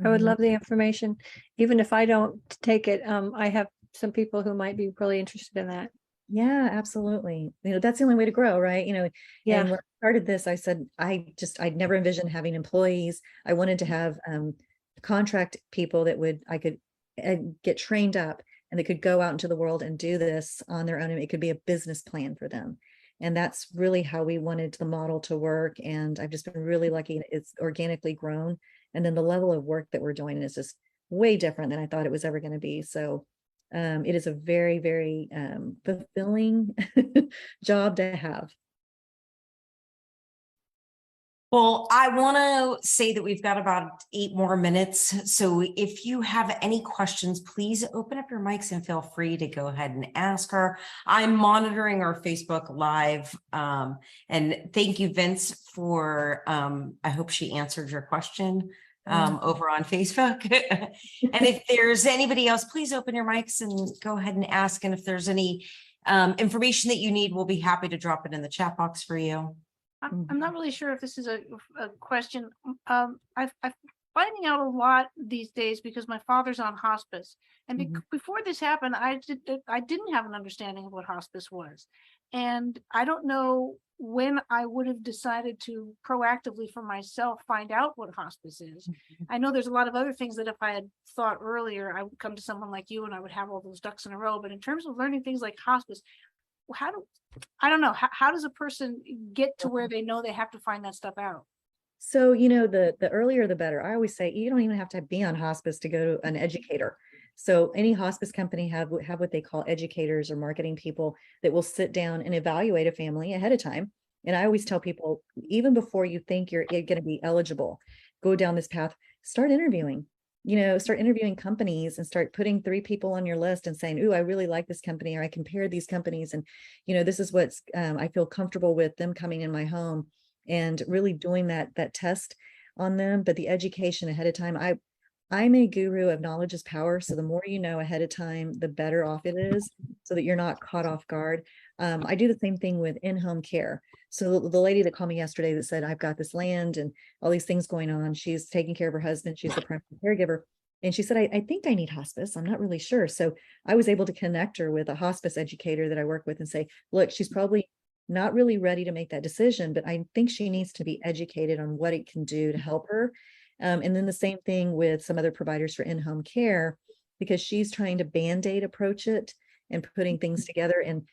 [SPEAKER 6] I would
[SPEAKER 3] Mhm.
[SPEAKER 6] love the information. Even if I don't take it, I have some people who might be really interested in that.
[SPEAKER 3] Yeah, absolutely. That's the only way to grow, right?
[SPEAKER 6] Yeah.
[SPEAKER 3] And when I started this, I said, I'd never envisioned having employees. I wanted to have contract people that I could get trained up and they could go out into the world and do this on their own. And it could be a business plan for them. And that's really how we wanted the model to work. And I've just been really lucky. It's organically grown. And then the level of work that we're doing is just way different than I thought it was ever going to be. So it is a very, very fulfilling job to have.
[SPEAKER 1] Well, I want to say that we've got about 8 more minutes. So if you have any questions, please open up your mics and feel free to go ahead and ask her. I'm monitoring our Facebook Live. And thank you, Vince, for, I hope she answered your question over on Facebook. And if there's anybody else, please open your mics and go ahead and ask. And if there's any information that you need, we'll be happy to drop it in the chat box for you.
[SPEAKER 5] I'm not really sure if this is a question. I'm finding out a lot these days because my father's on hospice, and before this happened, I didn't have an understanding of what hospice was, and I don't know when I would have decided to proactively for myself find out what hospice is. I know there's a lot of other things that if I had thought earlier, I would come to someone like you and I would have all those ducks in a row. But in terms of learning things like hospice, I don't know, how does a person get to where they know they have to find that stuff out?
[SPEAKER 3] So, the earlier, the better. I always say, you don't even have to be on hospice to go to an educator. So any hospice company have what they call educators or marketing people that will sit down and evaluate a family ahead of time. And I always tell people, even before you think you're going to be eligible, go down this path, start interviewing. Start interviewing companies and start putting 3 people on your list and saying, ooh, I really like this company, or I compared these companies. And, this is what's, I feel comfortable with them coming in my home, and really doing that test on them. But the education ahead of time, I'm a guru of knowledge is power. So the more you know ahead of time, the better off it is, so that you're not caught off guard. I do the same thing with in-home care. So the lady that called me yesterday that said, I've got this land and all these things going on. She's taking care of her husband. She's the primary caregiver. And she said, I think I need hospice. I'm not really sure. So I was able to connect her with a hospice educator that I work with and say, look, she's probably not really ready to make that decision, but I think she needs to be educated on what it can do to help her. And then the same thing with some other providers for in-home care, because she's trying to Band-Aid approach it and putting things together. And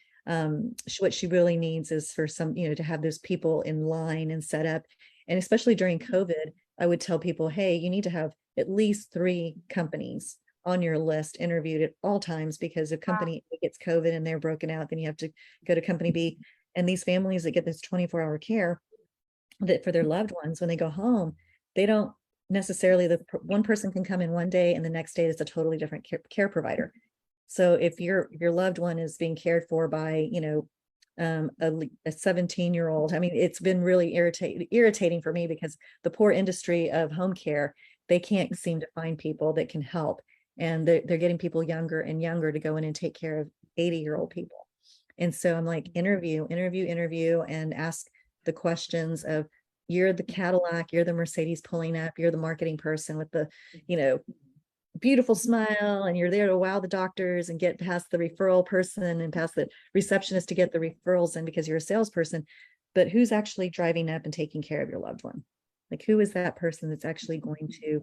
[SPEAKER 3] what she really needs is for some, to have those people in line and set up. And especially during COVID, I would tell people, hey, you need to have at least 3 companies on your list interviewed at all times, because if company A gets COVID and they're broken out, then you have to go to company B. And these families that get this 24-hour care that for their loved ones, when they go home, they don't necessarily, one person can come in one day and the next day it's a totally different care provider. So if your loved one is being cared for by, a 17-year-old, I mean, it's been really irritating for me, because the poor industry of home care, they can't seem to find people that can help. And they're getting people younger and younger to go in and take care of 80-year-old people. And so I'm like, interview, and ask the questions of, you're the Cadillac, you're the Mercedes pulling up, you're the marketing person with the, beautiful smile and you're there to wow the doctors and get past the referral person and past the receptionist to get the referrals in because you're a salesperson. But who's actually driving up and taking care of your loved one? Like, who is that person that's actually going to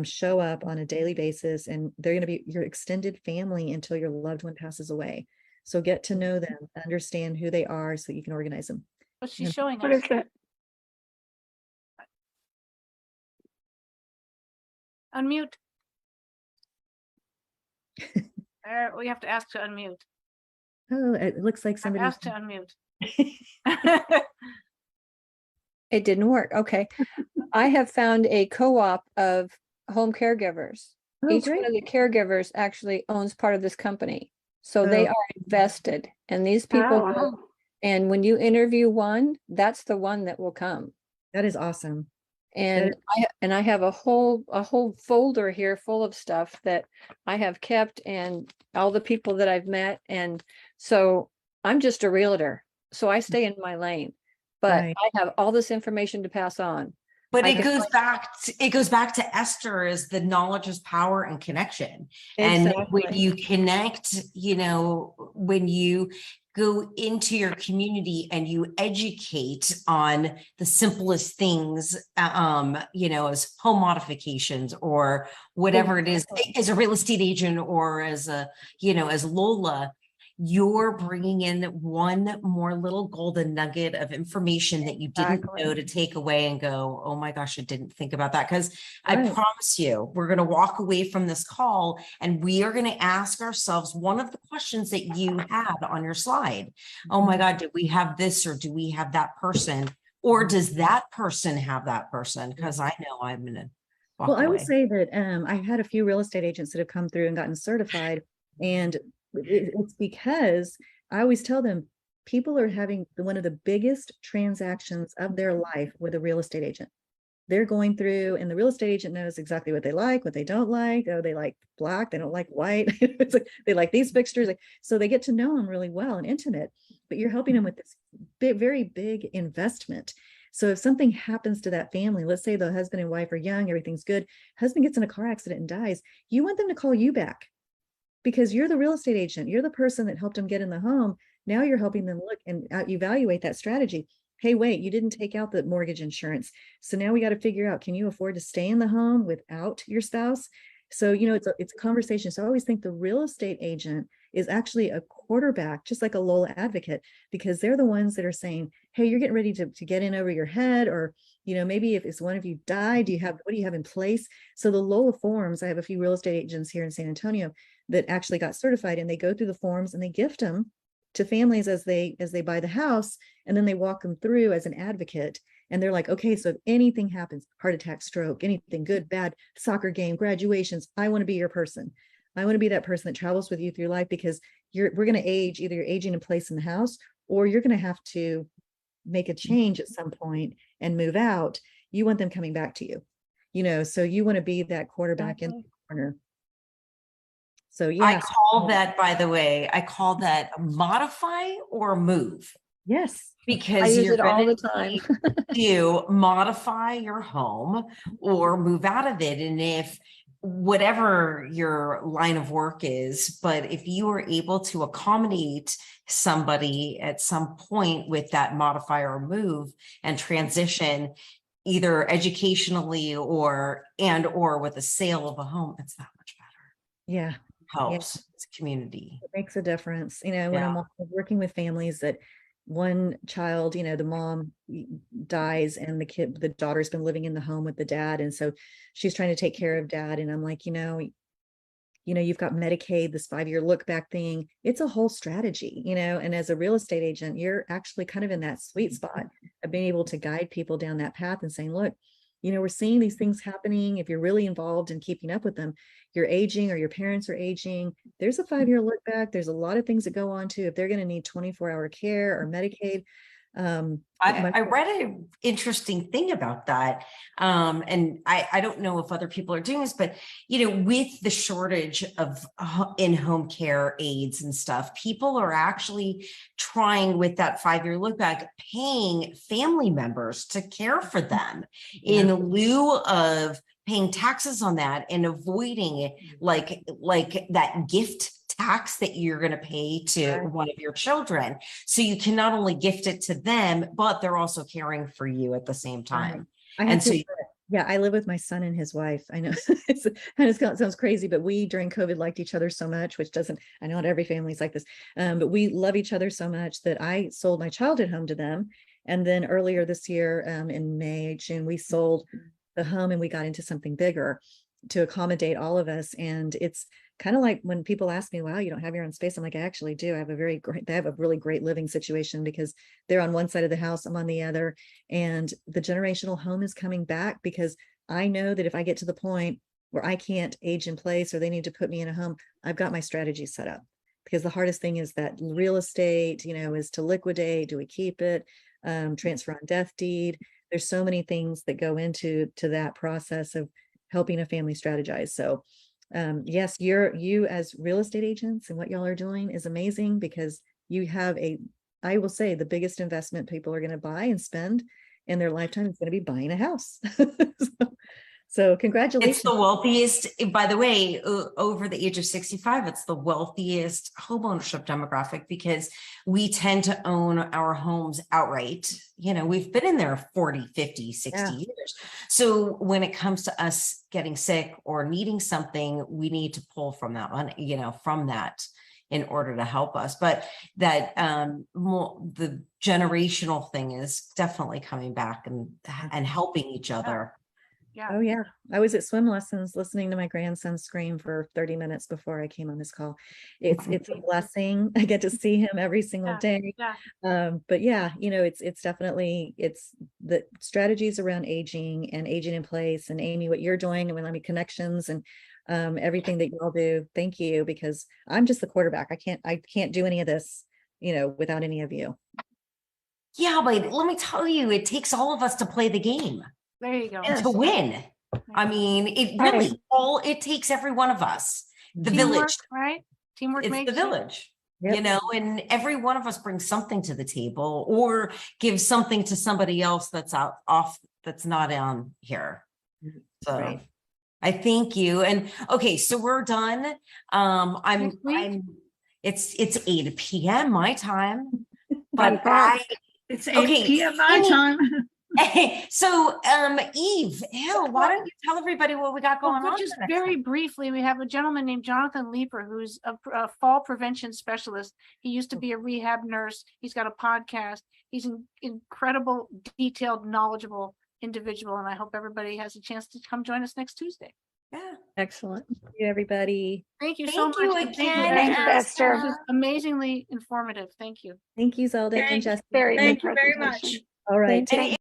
[SPEAKER 3] show up on a daily basis, and they're going to be your extended family until your loved one passes away. So get to know them, understand who they are so you can organize them.
[SPEAKER 5] What's she showing
[SPEAKER 2] What
[SPEAKER 5] us?
[SPEAKER 2] is it?
[SPEAKER 5] Unmute. We have to ask to unmute.
[SPEAKER 3] Oh, it looks like
[SPEAKER 5] I've
[SPEAKER 3] somebody.
[SPEAKER 5] asked to unmute.
[SPEAKER 6] It didn't work. Okay. I have found a co-op of home caregivers.
[SPEAKER 3] Oh,
[SPEAKER 6] Each
[SPEAKER 3] great.
[SPEAKER 6] one of the caregivers actually owns part of this company. So they
[SPEAKER 3] Oh.
[SPEAKER 6] are invested, and these people,
[SPEAKER 2] Oh, wow.
[SPEAKER 6] and when you interview one, that's the one that will come.
[SPEAKER 3] That is awesome.
[SPEAKER 6] And I have a whole folder here full of stuff that I have kept and all the people that I've met. And so I'm just a realtor. So I stay in my lane, but
[SPEAKER 3] Right.
[SPEAKER 6] I have all this information to pass on.
[SPEAKER 1] But
[SPEAKER 6] I
[SPEAKER 1] it
[SPEAKER 6] can
[SPEAKER 1] goes back to Esther, is the knowledge is power and connection. And when
[SPEAKER 6] Exactly.
[SPEAKER 1] you connect, when you go into your community and you educate on the simplest things, as home modifications or whatever it is, as a real estate agent or as as Lola, you're bringing in one more little golden nugget of information that you didn't
[SPEAKER 6] Exactly.
[SPEAKER 1] know to take away and go, oh my gosh, I didn't think about that. Because I
[SPEAKER 3] Right.
[SPEAKER 1] promise you, we're going to walk away from this call and we are going to ask ourselves one of the questions that you had on your slide. Oh my God, do we have this or do we have that person? Or does that person have that person? Because I know I'm going to walk
[SPEAKER 3] Well, I would
[SPEAKER 1] away.
[SPEAKER 3] say that I had a few real estate agents that have come through and gotten certified, and it's because I always tell them people are having one of the biggest transactions of their life with a real estate agent. They're going through, and the real estate agent knows exactly what they like, what they don't like. Oh, they like black, they don't like white. It's like they like these fixtures. So they get to know them really well and intimate, but you're helping them with this big, very big investment. So if something happens to that family, let's say the husband and wife are young, everything's good, husband gets in a car accident and dies, you want them to call you back because you're the real estate agent. You're the person that helped them get in the home. Now you're helping them look and evaluate that strategy. Hey, wait, you didn't take out the mortgage insurance. So now we got to figure out, can you afford to stay in the home without your spouse? So, it's a conversation. So I always think the real estate agent is actually a quarterback, just like a Lola advocate, because they're the ones that are saying, hey, you're getting ready to get in over your head, or, maybe if it's one of you died, what do you have in place? So the Lola forms, I have a few real estate agents here in San Antonio that actually got certified, and they go through the forms and they gift them to families as they buy the house, and then they walk them through as an advocate. And they're like, okay, so if anything happens, heart attack, stroke, anything good, bad, soccer game, graduations, I want to be your person. I want to be that person that travels with you through life, because we're going to age, either you're aging in place in the house, or you're going to have to make a change at some point and move out. You want them coming back to you, so you want to be that quarterback in the corner. So yeah.
[SPEAKER 1] I call that, by the way, modify or move.
[SPEAKER 3] Yes.
[SPEAKER 1] Because
[SPEAKER 6] I use
[SPEAKER 1] you're
[SPEAKER 6] it all
[SPEAKER 1] gonna
[SPEAKER 6] the time.
[SPEAKER 1] need to modify your home or move out of it. And if whatever your line of work is, but if you are able to accommodate somebody at some point with that modify or move and transition, either educationally or with a sale of a home, it's that much better.
[SPEAKER 3] Yeah.
[SPEAKER 1] Helps its community.
[SPEAKER 3] It makes a difference. When I'm working with families that one child, the mom dies and the daughter's been living in the home with the dad. And so she's trying to take care of dad. And I'm like, you've got Medicaid, this 5-year look back thing. It's a whole strategy, and as a real estate agent, you're actually kind of in that sweet spot of being able to guide people down that path and saying, look, we're seeing these things happening. If you're really involved in keeping up with them, you're aging or your parents are aging. There's a 5-year look back. There's a lot of things that go on too. If they're going to need 24-hour care or Medicaid.
[SPEAKER 1] I read an interesting thing about that. And I don't know if other people are doing this, but, with the shortage of in-home care aides and stuff, people are actually trying, with that 5-year look back, paying family members to care for them in lieu of paying taxes on that and avoiding like that gift tax that you're going to pay to
[SPEAKER 3] Right.
[SPEAKER 1] one of your children. So you can not only gift it to them, but they're also caring for you at the same time.
[SPEAKER 3] I had
[SPEAKER 1] And so
[SPEAKER 3] to, yeah, I live with my son and his wife. I know it's kind of sounds crazy, but we during COVID liked each other so much, which doesn't, I know not every family's like this, but we love each other so much that I sold my childhood home to them. And then earlier this year, in May, June, we sold the home and we got into something bigger to accommodate all of us. And it's kind of like when people ask me, wow, you don't have your own space. I'm like, I actually do. I have they have a really great living situation because they're on one side of the house, I'm on the other. And the generational home is coming back because I know that if I get to the point where I can't age in place or they need to put me in a home, I've got my strategy set up. Because the hardest thing is that real estate, is to liquidate. Do we keep it? Transfer on death deed. There's so many things that go into that process of helping a family strategize. So yes, you as real estate agents and what y'all are doing is amazing because you have I will say the biggest investment people are going to buy and spend in their lifetime is going to be buying a house. So congratulations.
[SPEAKER 1] it's the wealthiest, by the way, over the age of 65, it's the wealthiest homeownership demographic because we tend to own our homes outright. We've been in there 40, 50, 60 years. So when it comes to us getting sick or needing something, we need to pull from that one, from that in order to help us. But that the generational thing is definitely coming back and helping each other.
[SPEAKER 5] Yeah.
[SPEAKER 3] Oh yeah. I was at swim lessons listening to my grandson scream for 30 minutes before I came on this call. It's a blessing. I get to see him every single
[SPEAKER 5] Yeah,
[SPEAKER 3] day.
[SPEAKER 5] yeah.
[SPEAKER 3] But yeah, it's definitely the strategies around aging and aging in place, and Amy, what you're doing and with connections and everything that you all do. Thank you, because I'm just the quarterback. I can't do any of this, without any of you.
[SPEAKER 1] Yeah, but let me tell you, it takes all of us to play the game.
[SPEAKER 5] There you go.
[SPEAKER 1] And to win. I mean, it really it takes every one of us. The
[SPEAKER 5] Teamwork,
[SPEAKER 1] village,
[SPEAKER 5] right? Teamwork
[SPEAKER 1] it's
[SPEAKER 5] makes
[SPEAKER 1] the village,
[SPEAKER 3] Yep.
[SPEAKER 1] and every one of us brings something to the table or gives something to somebody else that's that's not on here. So
[SPEAKER 3] Right.
[SPEAKER 1] I thank you. And okay, so we're done.
[SPEAKER 5] Next week?
[SPEAKER 1] It's 8 p.m. my time,
[SPEAKER 2] Fun
[SPEAKER 1] but
[SPEAKER 2] fact.
[SPEAKER 4] It's 8
[SPEAKER 1] Okay,
[SPEAKER 4] p.m. my
[SPEAKER 1] Amy.
[SPEAKER 4] time.
[SPEAKER 1] So, Eve, why don't you tell everybody what we got going
[SPEAKER 5] Well,
[SPEAKER 1] on?
[SPEAKER 5] just
[SPEAKER 1] for next
[SPEAKER 5] very
[SPEAKER 1] week?
[SPEAKER 5] briefly, we have a gentleman named Jonathan Leeper, who's a fall prevention specialist. He used to be a rehab nurse. He's got a podcast. He's an incredible, detailed, knowledgeable individual. And I hope everybody has a chance to come join us next Tuesday.
[SPEAKER 1] Yeah.
[SPEAKER 6] Excellent.
[SPEAKER 3] Thank you, everybody.
[SPEAKER 5] Thank you so
[SPEAKER 1] Thank
[SPEAKER 5] much.
[SPEAKER 1] you
[SPEAKER 5] and thank
[SPEAKER 1] again,
[SPEAKER 2] Thanks,
[SPEAKER 5] Esther.
[SPEAKER 2] Esther.
[SPEAKER 5] This is amazingly informative. Thank you.
[SPEAKER 3] Thank you, Zelda and
[SPEAKER 4] Thank-
[SPEAKER 3] Jessica.
[SPEAKER 2] Very good
[SPEAKER 4] Thank you very much.
[SPEAKER 2] presentation.
[SPEAKER 3] All right.
[SPEAKER 6] Thank you.
[SPEAKER 1] And